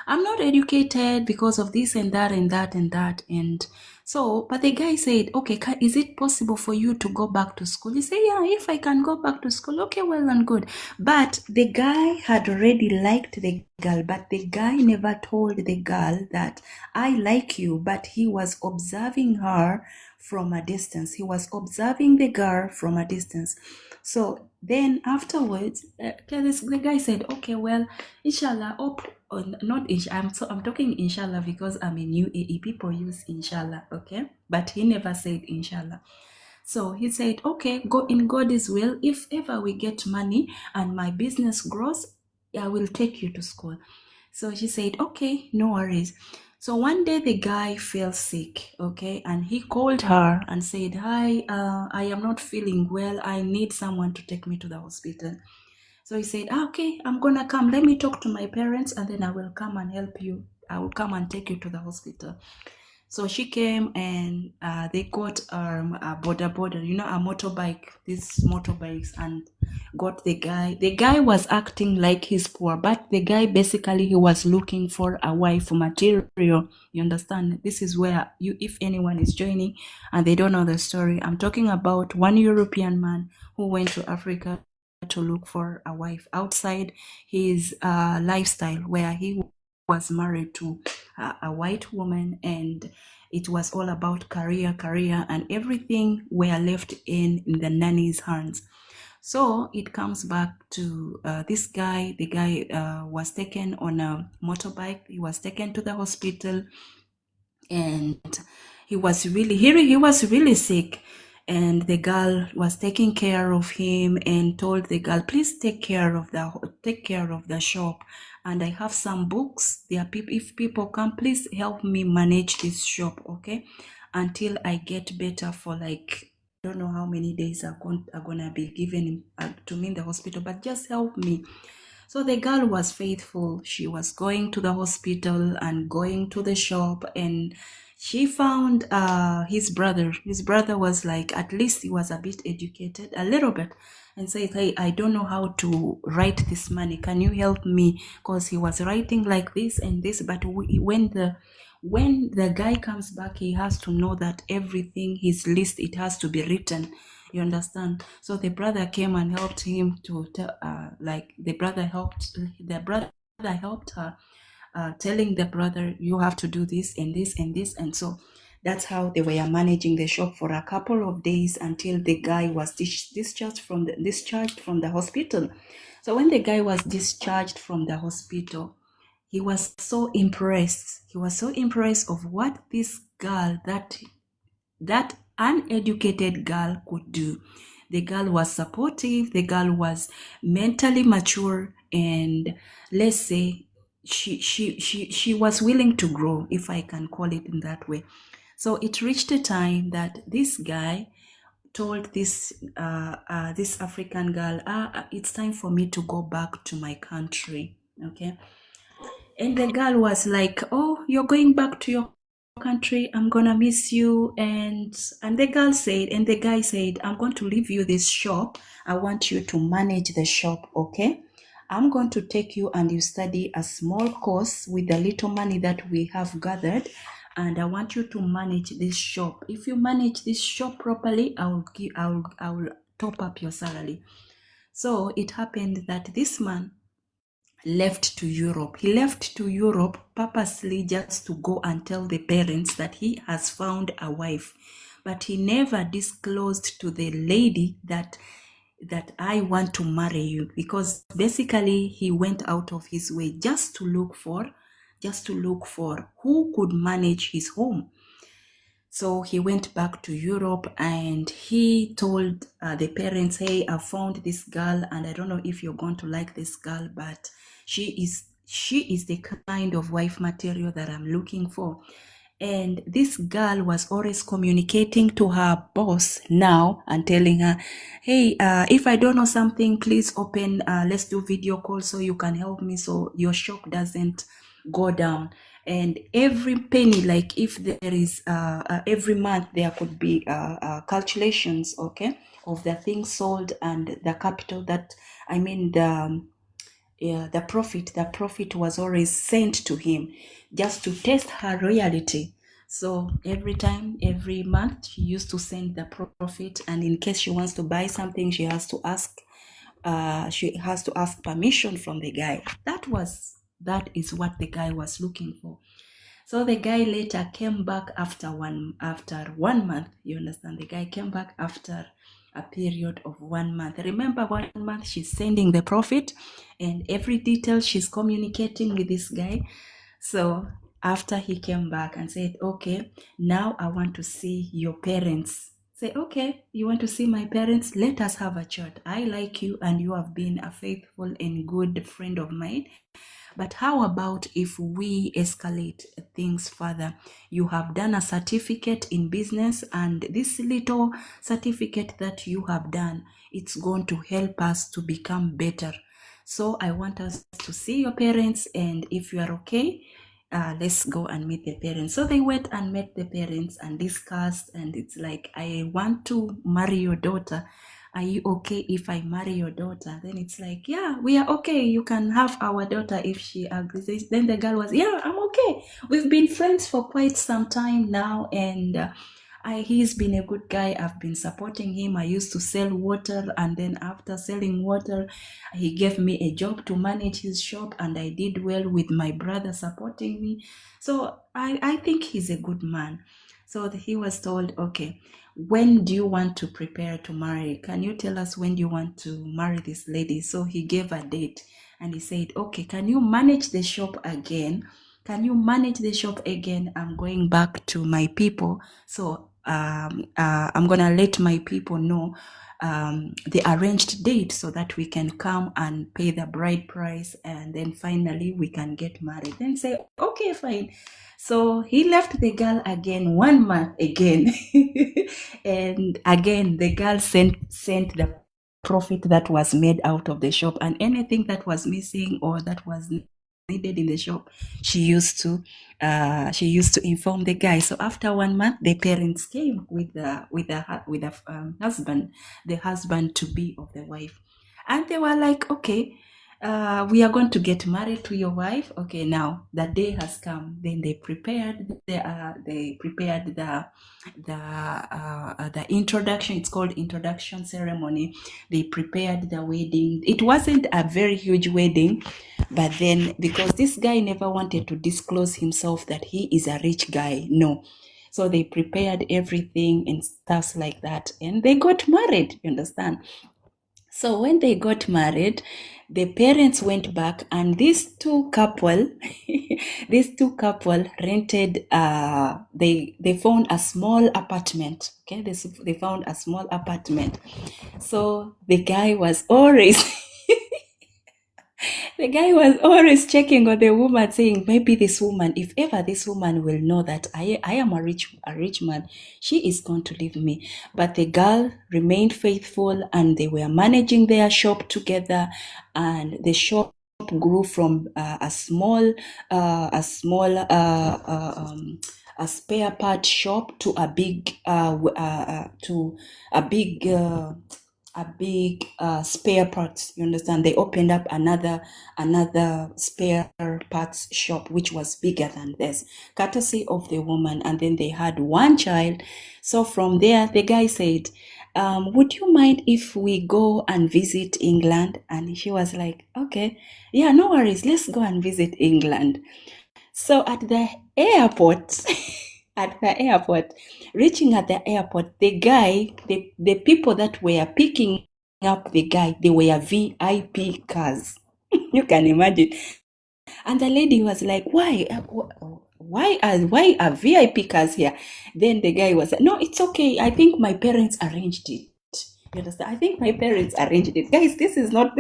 not educated because of this and that and that and that. And so, but the guy said, okay, is it possible for you to go back to school? He said, yeah, if I can go back to school, okay, well and good. But the guy had already liked the girl, but the guy never told the girl that I like you, but he was observing her from a distance. He was observing the girl from a distance. So then afterwards, the guy said, okay, well, inshallah, not inshallah, I'm talking inshallah because I'm in UAE, people use inshallah, okay? But he never said inshallah. So he said, okay, go in God's will. If ever we get money and my business grows, I will take you to school. So she said, okay, no worries. So one day the guy fell sick, okay, and he called her and said, "Hi, I am not feeling well. I need someone to take me to the hospital." So he said, "Okay, I'm gonna come. Let me talk to my parents and then I will come and help you. I will come and take you to the hospital." So she came and they got a border, a motorbike, these motorbikes, and got the guy. The guy was acting like he's poor, but the guy basically he was looking for a wife material. You understand? This is where if anyone is joining and they don't know the story, I'm talking about one European man who went to Africa to look for a wife outside his lifestyle, where he was married to a white woman, and it was all about career, and everything were left in the nanny's hands. So it comes back to this guy. The guy was taken on a motorbike. He was taken to the hospital, and he was really sick. And the girl was taking care of him and told the girl, "Please take care of the shop, and I have some books. There are people. If people come, please help me manage this shop, okay, until I get better for like." I don't know how many days are gonna be given to me in the hospital, but just help me. So the girl was faithful. She was going to the hospital and going to the shop, and she found his brother. His brother was like, at least he was a bit educated, a little bit, and said, "Hey, I don't know how to write this money. Can you help me?" Because he was writing like this and this, but when the guy comes back, he has to know that everything, his list, it has to be written. You understand? So the brother came and helped him to tell, the brother helped her, telling the brother, "You have to do this and this and this." And so that's how they were managing the shop for a couple of days until the guy was discharged from the hospital. So when the guy was discharged from the hospital, he was so impressed. He was so impressed of what this girl, that uneducated girl, could do. The girl was supportive. The girl was mentally mature, and let's say she was willing to grow, if I can call it in that way. So it reached a time that this guy told this African girl, "It's time for me to go back to my country." Okay. And the girl was like, "Oh, you're going back to your country? I'm gonna miss you." And the guy said, "I'm going to leave you this shop. I want you to manage the shop, okay? I'm going to take you and you study a small course with the little money that we have gathered, and I want you to manage this shop. If you manage this shop properly, I'll top up your salary." So it happened that this man left to Europe. He left to Europe purposely just to go and tell the parents that he has found a wife. But he never disclosed to the lady that "I want to marry you," because basically he went out of his way just to look for who could manage his home. So he went back to Europe and he told the parents, "Hey, I found this girl, and I don't know if you're going to like this girl, but she is the kind of wife material that I'm looking for." And this girl was always communicating to her boss now and telling her, "Hey, if I don't know something, please open, let's do video call so you can help me so your shop doesn't go down." And every penny, like if there is every month there could be calculations, okay, of the things sold and the capital that, I mean, the profit was always sent to him just to test her loyalty. So every month she used to send the profit, and in case she wants to buy something, she has to ask permission from the guy. That is what the guy was looking for. So the guy later came back after 1 month. You understand? The guy came back after a period of 1 month. Remember, 1 month she's sending the profit and every detail she's communicating with this guy. So after he came back and said, "Okay, now I want to see your parents." Say, okay, you want to see my parents? Let us have a chat. I like you and you have been a faithful and good friend of mine. But how about if we escalate things further? You have done a certificate in business, and this little certificate that you have done, it's going to help us to become better. So I want us to see your parents, and if you are okay, let's go and meet the parents. So they went and met the parents and discussed, and it's like, I want to marry your daughter. Are you okay if I marry your daughter? Then it's like, yeah, we are okay. You can have our daughter if she agrees. Then the girl was, yeah, I'm okay. We've been friends for quite some time now, and he's been a good guy. I've been supporting him. I used to sell water, and then after selling water, he gave me a job to manage his shop, and I did well with my brother supporting me. So I think he's a good man. So he was told, okay, when do you want to prepare to marry? Can you tell us when you want to marry this lady? So he gave a date, and he said, okay, can you manage the shop again? Can you manage the shop again? I'm going back to my people. So I'm going to let my people know the arranged date so that we can come and pay the bride price, and then finally we can get married. Then say, okay, fine. So he left the girl again 1 month again. And again, the girl sent the profit that was made out of the shop, and anything that was missing or that was needed in the shop, she used to inform the guy. So after 1 month, the parents came with the husband, the husband to be of the wife, and they were like, okay, we are going to get married to your wife. Okay, now the day has come. Then they prepared the introduction. It's called introduction ceremony. They prepared the wedding. It wasn't a very huge wedding, but then because this guy never wanted to disclose himself that he is a rich guy, no. So they prepared everything and stuff like that, and they got married. You understand? So when they got married, the parents went back, and these two couple rented. They found a small apartment. Okay, they found a small apartment. So the guy was always the guy was always checking on the woman, saying, maybe this woman, if ever this woman will know that I am a rich man, she is going to leave me. But the girl remained faithful, and they were managing their shop together, and the shop grew from a spare part shop to a big spare parts. You understand? They opened up another spare parts shop, which was bigger than this, courtesy of the woman. And then they had one child. So from there, the guy said, would you mind if we go and visit England? And she was like, okay, yeah, no worries, let's go and visit England. So at the airport, reaching at the airport, the guy, the people that were picking up the guy, they were VIP cars. You can imagine. And the lady was like, why are VIP cars here? Then the guy was like, no, it's okay. I think my parents arranged it. You understand? I think my parents arranged it. Guys, this is not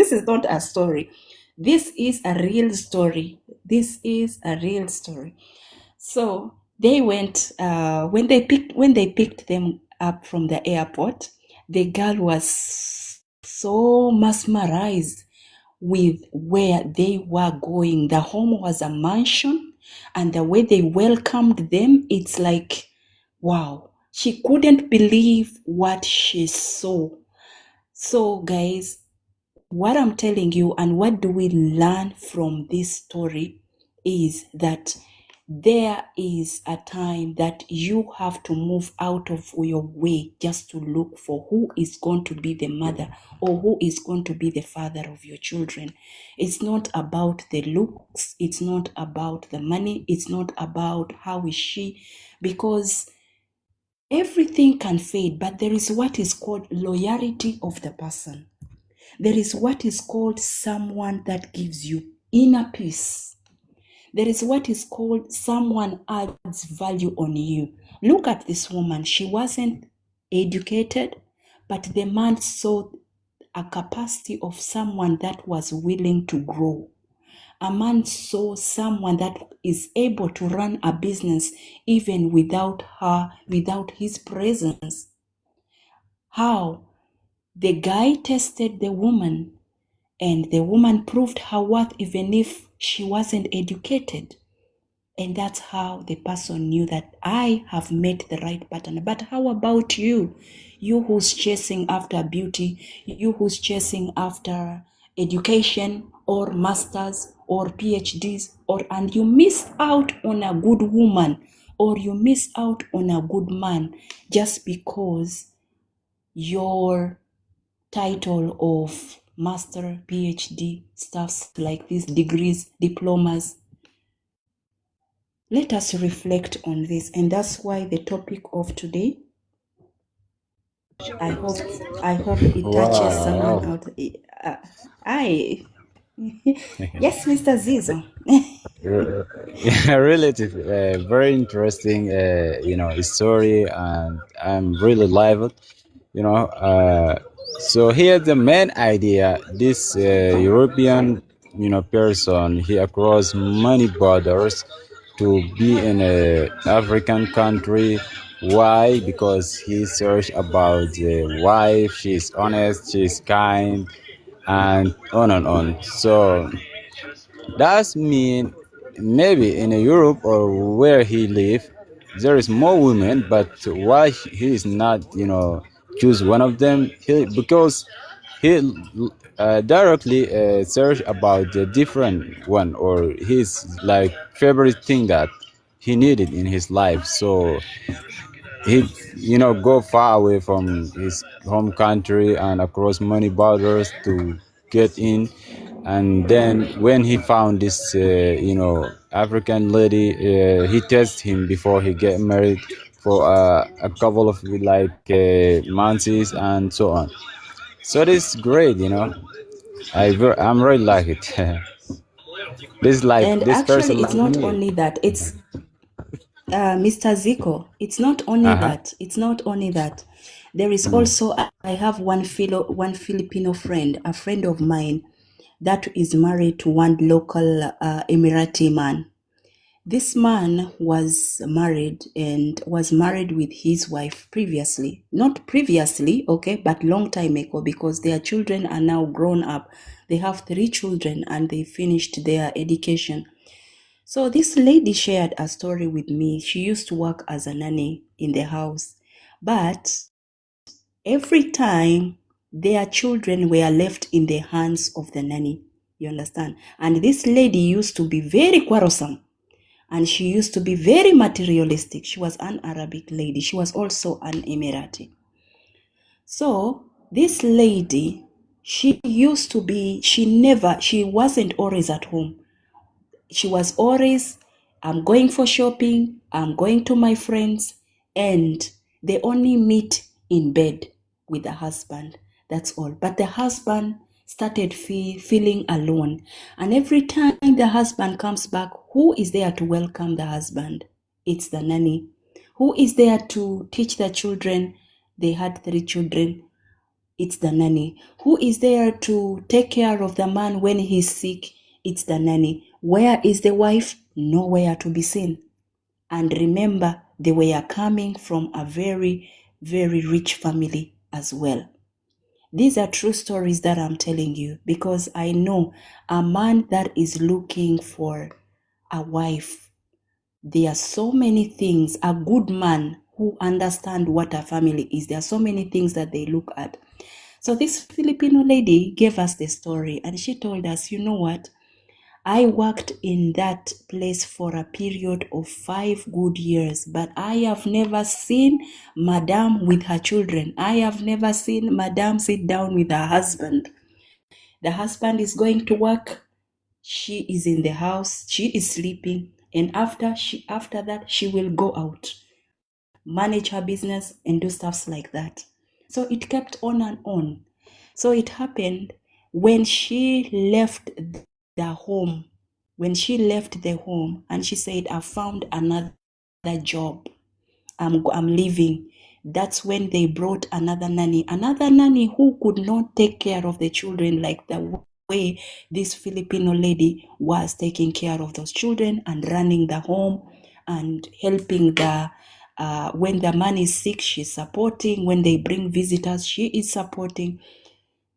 a story. This is a real story. This is a real story. So they went, when they picked them up from the airport, the girl was so mesmerized with where they were going. The home was a mansion, and the way they welcomed them, it's like, wow. She couldn't believe what she saw. So guys, what I'm telling you, and what do we learn from this story, is that there is a time that you have to move out of your way just to look for who is going to be the mother or who is going to be the father of your children. It's not about the looks. It's not about the money. It's not about how is she, because everything can fade, but there is what is called loyalty of the person. There is what is called someone that gives you inner peace. There is what is called someone adds value on you. Look at this woman. She wasn't educated, but the man saw a capacity of someone that was willing to grow. A man saw someone that is able to run a business even without his presence. How? The guy tested the woman, and the woman proved her worth even if she wasn't educated. And that's how the person knew that I have met the right partner. But how about you? You who's chasing after beauty, you who's chasing after education or masters or PhDs, and you miss out on a good woman or you miss out on a good man just because your title of master, PhD, stuffs like these, degrees, diplomas. Let us reflect on this, and that's why the topic of today, I hope it touches someone Wow. out. Yes, Mr. Zizo. Relative, very interesting, story, and I'm really live. So here the main idea: this European, person, he across many borders to be in a African country. Why? Because he searched about the wife. She's honest. She's kind, and on and on. So that's mean maybe in Europe or where he live, there is more women, but why he is not, choose one of them? Because he directly search about the different one or his like favorite thing that he needed in his life. So he go far away from his home country and across many borders to get in. And then when he found this African lady, he tested him before he get married for a couple of months and so on. So this is great. I'm really like it. And This person actually, it's like not me. only that. It's Mr. Zico. It's not only Uh-huh. that. It's not only that. There is also, I have one Filipino friend, a friend of mine, that is married to one local Emirati man. This man was married with his wife previously. Not previously, okay, but long time ago, because their children are now grown up. They have 3 children and they finished their education. So this lady shared a story with me. She used to work as a nanny in the house. But every time their children were left in the hands of the nanny, you understand? And this lady used to be very quarrelsome. And she used to be very materialistic. She was an Arabic lady. She was also an Emirati. So this lady, she wasn't always at home. She was always, I'm going for shopping, I'm going to my friends, and they only meet in bed with the husband. That's all. But the husband started feeling alone. And every time the husband comes back, who is there to welcome the husband? It's the nanny. Who is there to teach the children? They had 3 children. It's the nanny. Who is there to take care of the man when he's sick? It's the nanny. Where is the wife? Nowhere to be seen. And remember, they were coming from a very, very rich family as well. These are true stories that I'm telling you, because I know a man that is looking for a wife. There are so many things. A good man who understands what a family is. There are so many things that they look at. So this Filipino lady gave us the story, and she told us, you know what? I worked in that place for a period of 5 good years, but I have never seen Madame with her children. I have never seen Madame sit down with her husband. The husband is going to work. She is in the house. She is sleeping. And after that, she will go out, manage her business, and do stuffs like that. So it kept on and on. So it happened when she left the home, and she said, I found another job. I'm leaving That's when they brought another nanny who could not take care of the children like the way this Filipino lady was taking care of those children and running the home and helping when the man is sick, she's supporting. When they bring visitors, she is supporting.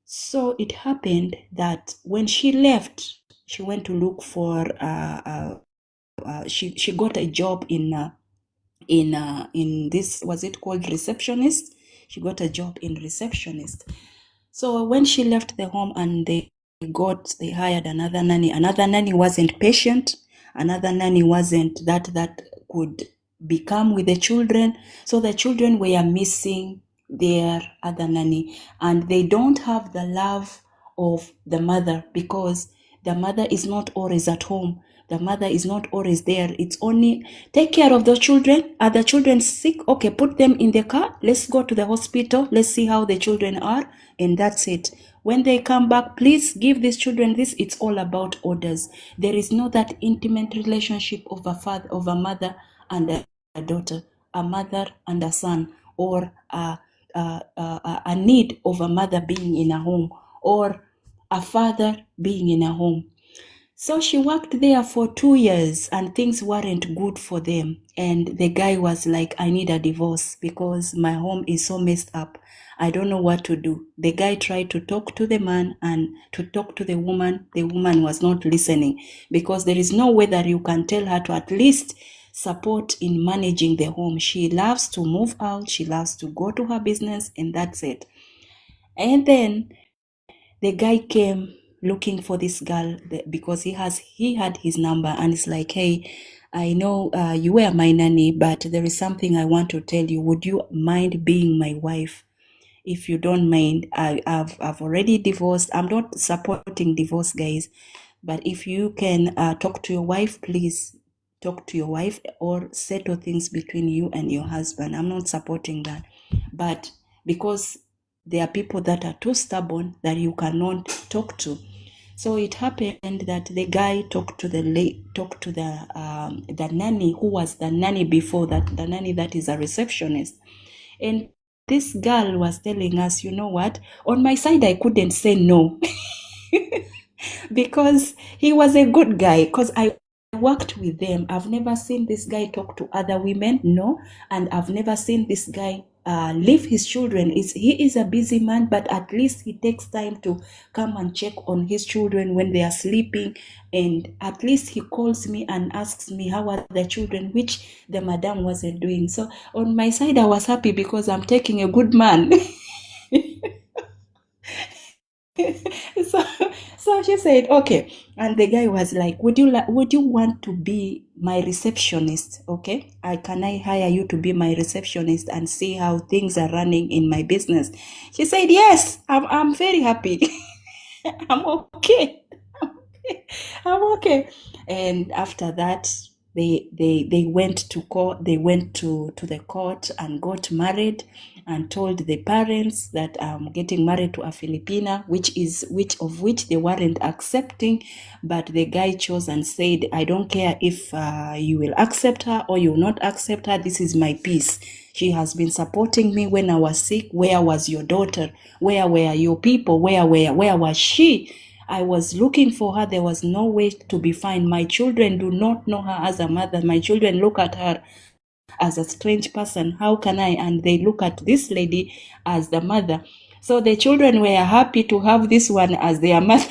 So it happened that when she left, she went to look for she got a job in this, was it called receptionist? She got a job in receptionist. So when she left the home and they hired another nanny wasn't patient. Another nanny wasn't that could become with the children. So the children were missing their other nanny, and they don't have the love of the mother because the mother is not always at home. The mother is not always there. It's only take care of the children. Are the children sick? Okay, put them in the car. Let's go to the hospital. Let's see how the children are. And that's it. When they come back, please give these children this. It's all about orders. There is no that intimate relationship of a mother and a daughter, a mother and a son, or a need of a mother being in a home, or a father being in a home. So she worked there for 2 years and things weren't good for them. And the guy was like, I need a divorce because my home is so messed up. I don't know what to do. The guy tried to talk to the man and to talk to the woman. The woman was not listening because there is no way that you can tell her to at least support in managing the home. She loves to move out. She loves to go to her business, and that's it. And then the guy came looking for this girl because he had his number, and it's like, hey, I know you were my nanny, but there is something I want to tell you. Would you mind being my wife? If you don't mind, I've already divorced. I'm not supporting divorce, guys, but if you can talk to your wife, please talk to your wife or settle things between you and your husband. I'm not supporting that, but because there are people that are too stubborn that you cannot talk to. So it happened that the guy talked to the nanny who was the nanny before that, the nanny that is a receptionist. And this girl was telling us, you know what? On my side, I couldn't say no because he was a good guy. Because I worked with them. I've never seen this guy talk to other women, no, and I've never seen this guy leave his children. He is a busy man, but at least he takes time to come and check on his children when they are sleeping, and at least he calls me and asks me how are the children, which the madam wasn't doing. So on my side, I was happy because I'm taking a good man. So she said, okay. And the guy was like, would you want to be my receptionist? Okay, can I hire you to be my receptionist and see how things are running in my business? She said, yes, I'm very happy. I'm okay. I'm okay. And after that, they went to court. They went to the court and got married, and told the parents that I'm getting married to a Filipina, which they weren't accepting. But the guy chose and said, I don't care if you will accept her or you will not accept her. This is my peace. She has been supporting me when I was sick. Where was your daughter? Where were your people? Where was she? I was looking for her. There was no way to be found. My children do not know her as a mother. My children look at her as a strange person. How can I? And they look at this lady as the mother. So the children were happy to have this one as their mother.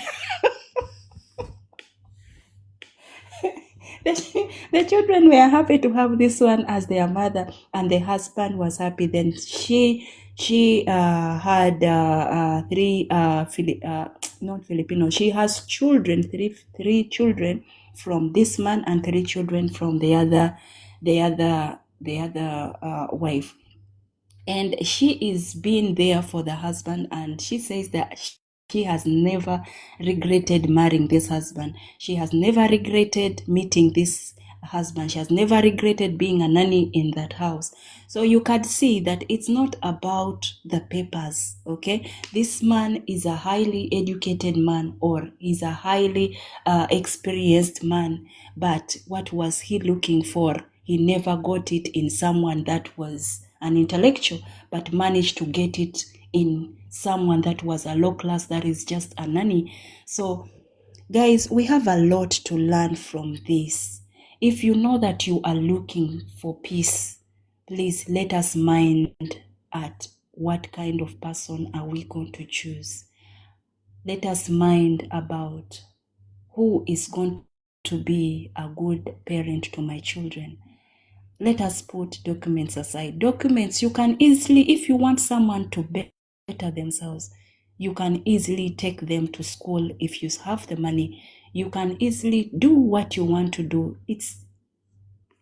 The children were happy to have this one as their mother, and the husband was happy. Then she had three not Filipino. She has children, three children from this man and 3 children from the other wife. And she is being there for the husband, and she says that she has never regretted marrying this husband. She has never regretted meeting this husband. She has never regretted being a nanny in that house. So you can see that it's not about the papers, okay? This man is a highly educated man, or he's a highly experienced man. But what was he looking for? He never got it in someone that was an intellectual, but managed to get it in someone that was a low class, that is just a nanny. So guys, we have a lot to learn from this. If you know that you are looking for peace, please let us mind at what kind of person are we going to choose. Let us mind about who is going to be a good parent to my children. Let us put documents aside. Documents, you can easily, if you want someone to better themselves, you can easily take them to school. If you have the money, you can easily do what you want to do. It's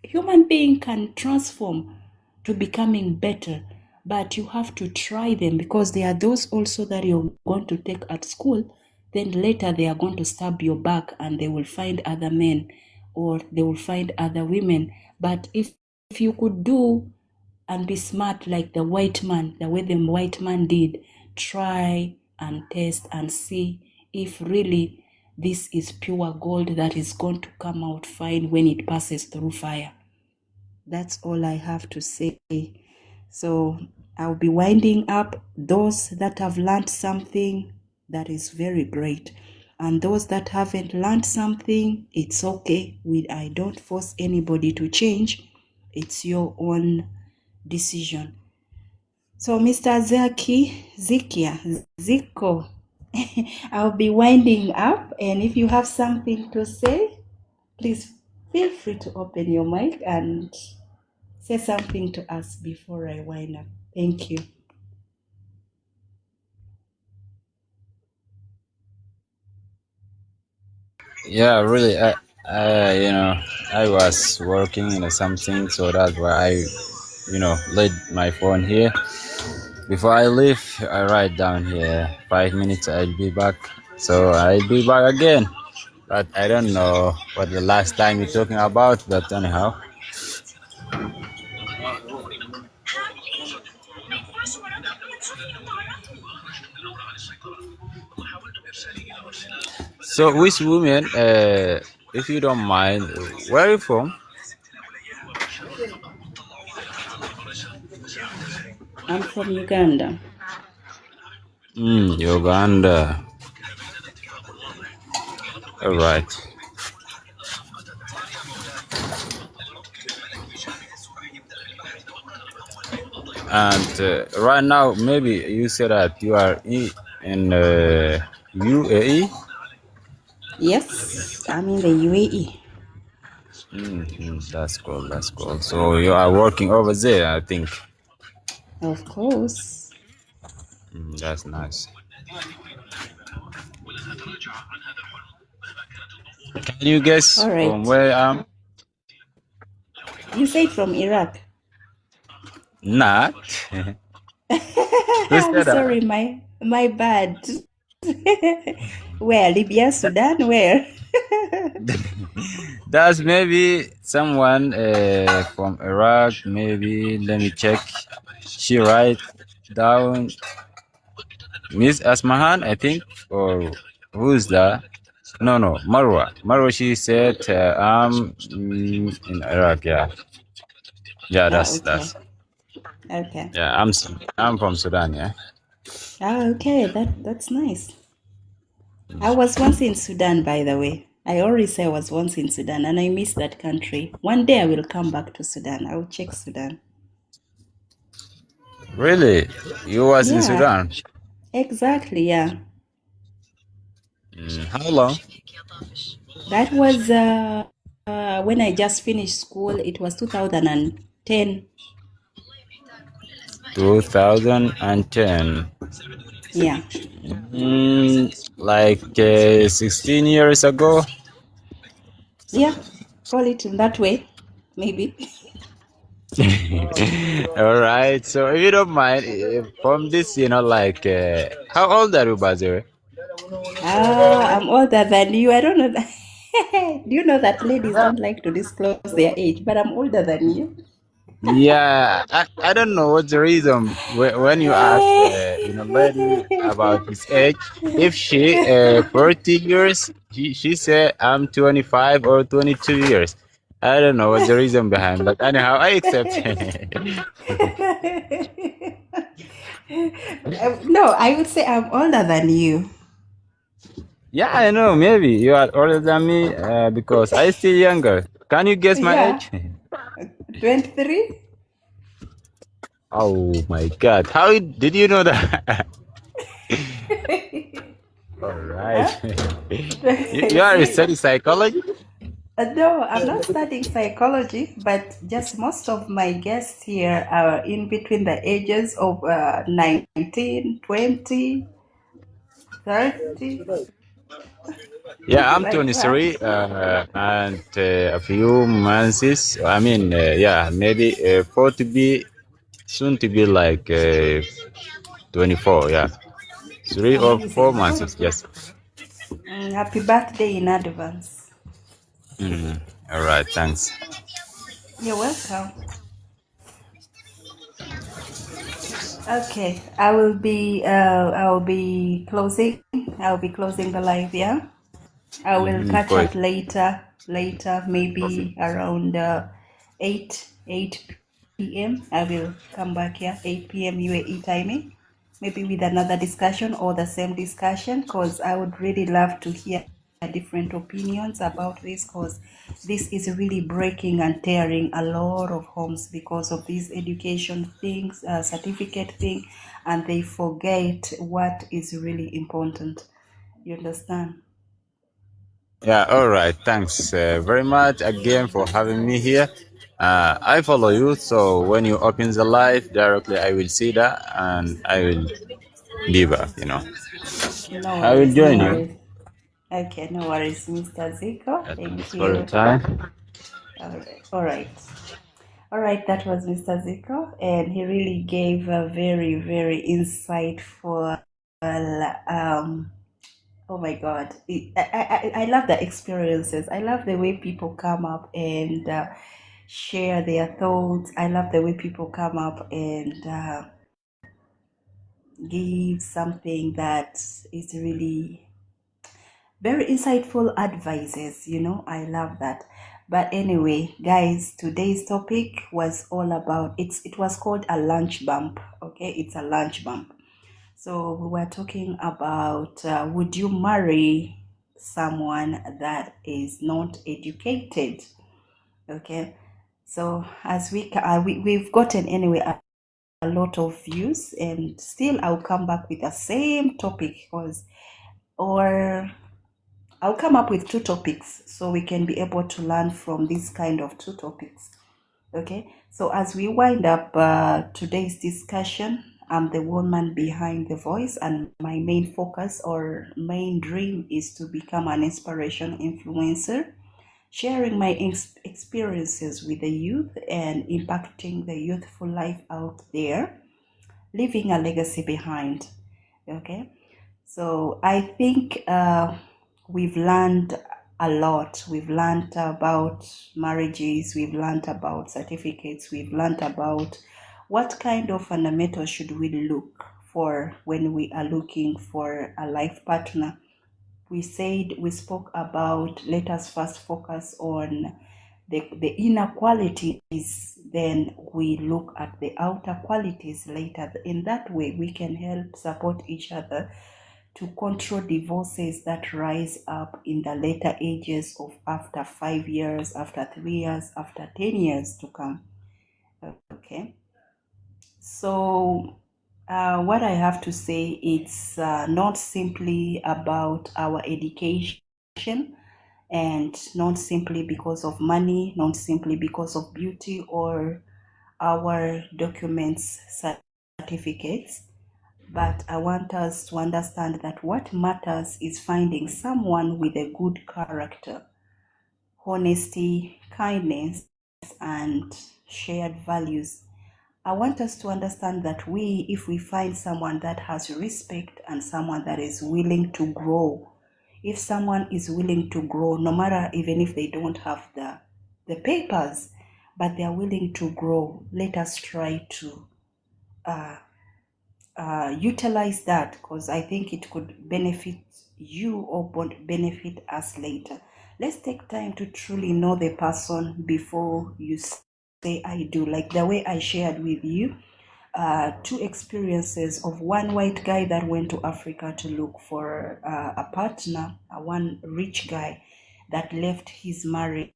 human being can transform to becoming better, but you have to try them, because there are those also that you're going to take at school, then later they are going to stab your back and they will find other men or they will find other women. But if you could do and be smart like the white man, the way the white man did, try and test and see if really this is pure gold that is going to come out fine when it passes through fire. That's all I have to say. So I'll be winding up. Those that have learned something, that is very great. And those that haven't learned something, it's okay. I don't force anybody to change. It's your own decision. So Mr. Ziko, I'll be winding up. And if you have something to say, please feel free to open your mic and say something to us before I wind up. Thank you. Yeah, really. I was working in something, so that's why I, laid my phone here. Before I leave, I write down here 5 minutes. I'll be back. So I'll be back again. But I don't know what the last time you're talking about. But anyhow. So which woman, if you don't mind, where are you from? I'm from Uganda. Uganda. All right. And right now, maybe you said that you are in UAE? Yes, I'm in the UAE. That's cool. That's cool. So you are working over there, I think. Of course. That's nice. Can you guess All right. from where I am? You said from Iraq. Not. I'm sorry, my bad. Where? Libya, Sudan? Where? That's maybe someone from Iraq. Maybe let me check. She write down Miss Asmahan, I think, or who's that? No, Marwa. Marwa. She said I'm in Iraq. Yeah. That's okay. that's. Okay. Yeah, I'm from Sudan. Yeah. Okay. That's nice. I was once in Sudan, by the way. I already say I was once in Sudan, and I miss that country. One day I will come back to Sudan. I will check Sudan. Really? You was in Sudan? Exactly, yeah. How long? That was when I just finished school. It was 2010. 2010. Yeah. Like 16 years ago? Yeah, call it in that way, maybe. All right. So if you don't mind, from this, like, how old are you, by the way? I'm older than you. I don't know that. Do you know that ladies don't like to disclose their age? But I'm older than you. Yeah, I don't know what's the reason when you ask lady about his age. If she 40 years, she said I'm 25 or 22 years. I don't know what's the reason behind, but anyhow, I accept. No, I would say I'm older than you. Yeah, I know. Maybe you are older than me because I still younger. Can you guess my Yeah, age? 23. Oh my God! How did you know that? All right. Huh? You are See? studying psychology? No, I'm not studying psychology, but just most of my guests here are in between the ages of 19, 20, 30, Yeah, I'm like that. 23 and a few months. I mean, yeah, maybe four to be soon to be like 24. Yeah, 3 or 4 months. Amazing. Yes. Happy birthday in advance. All right. Thanks. You're welcome. Okay, I will be closing. I'll be closing the live, yeah? I will catch Great. up later, maybe around 8 p.m. I will come back here, 8 p.m. UAE timing, maybe with another discussion or the same discussion, because I would really love to hear different opinions about this, because this is really breaking and tearing a lot of homes because of these education things, certificate thing, and they forget what is really important. You understand? Yeah. All right. Thanks very much again for having me here. I follow you, so when you open the live directly, I will see that and I will leave up. No I will worries, no join you. worries. Okay, no worries, Mr. Zico. Thanks Thank for your you. time. All right. All right, that was Mr. Zico, and he really gave a very, very insightful, oh my God. I love the experiences. I love the way people come up and share their thoughts. I love the way people come up and give something that is really very insightful advices. I love that. But anyway, guys, today's topic was all about it was called a lunch bump. Okay, it's a lunch bump. So we were talking about would you marry someone that is not educated? Okay, so as we've gotten anyway a lot of views, and still I'll come back with the same topic, or I'll come up with two topics so we can be able to learn from this kind of two topics. Okay, so as we wind up today's discussion, I'm the woman behind the voice, and my main focus or main dream is to become an inspiration influencer, sharing my experiences with the youth and impacting the youthful life out there, leaving a legacy behind. Okay, so I think we've learned a lot. We've learned about marriages, we've learned about certificates, we've learned about what kind of fundamentals should we look for when we are looking for a life partner. We spoke about, let us first focus on the inner qualities, then we look at the outer qualities later. In that way, we can help support each other to control divorces that rise up in the later ages of after 5 years, after 3 years, after 10 years to come. Okay. So what I have to say, it's not simply about our education, and not simply because of money, not simply because of beauty or our documents, certificates, but I want us to understand that what matters is finding someone with a good character, honesty, kindness, and shared values. I want us to understand that if we find someone that has respect and someone that is willing to grow, if someone is willing to grow, no matter even if they don't have the papers, but they are willing to grow, let us try to utilize that, because I think it could benefit you or benefit us later. Let's take time to truly know the person before you say I do. Like the way I shared with you, two experiences of one white guy that went to Africa to look for a partner, one rich guy that left his marriage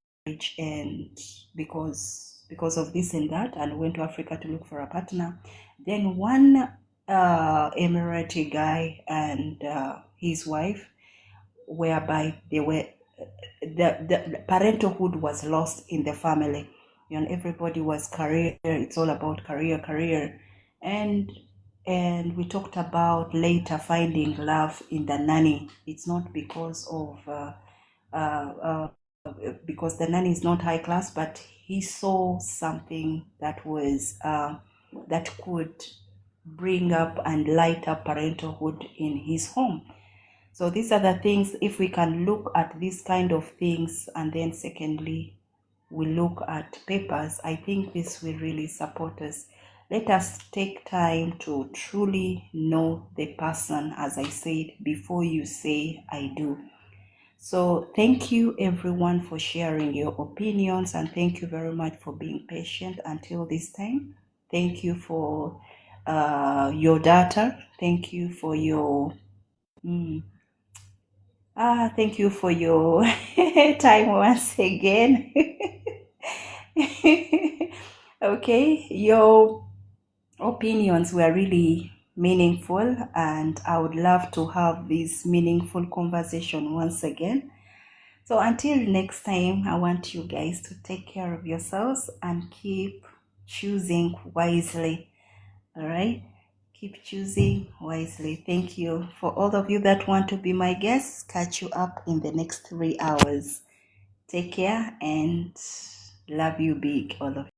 and because of this and that, and went to Africa to look for a partner. Then one Emirati guy and his wife, whereby they were the parenthood was lost in the family. You know, everybody was career. It's all about career, and we talked about later finding love in the nanny. It's not because of because the nanny is not high class, but he saw something that was that could bring up and light up parenthood in his home. So these are the things, if we can look at these kind of things, and then secondly, we look at papers, I think this will really support us. Let us take time to truly know the person, as I said, before you say I do. So thank you everyone for sharing your opinions, and thank you very much for being patient until this time. Thank you for your data. Thank you for your thank you for your time once again. Okay, your opinions were really meaningful, and I would love to have this meaningful conversation once again. So until next time, I want you guys to take care of yourselves and keep choosing wisely. All right? Keep choosing wisely. Thank you. For all of you that want to be my guests, catch you up in the next 3 hours. Take care and love you big, all of you.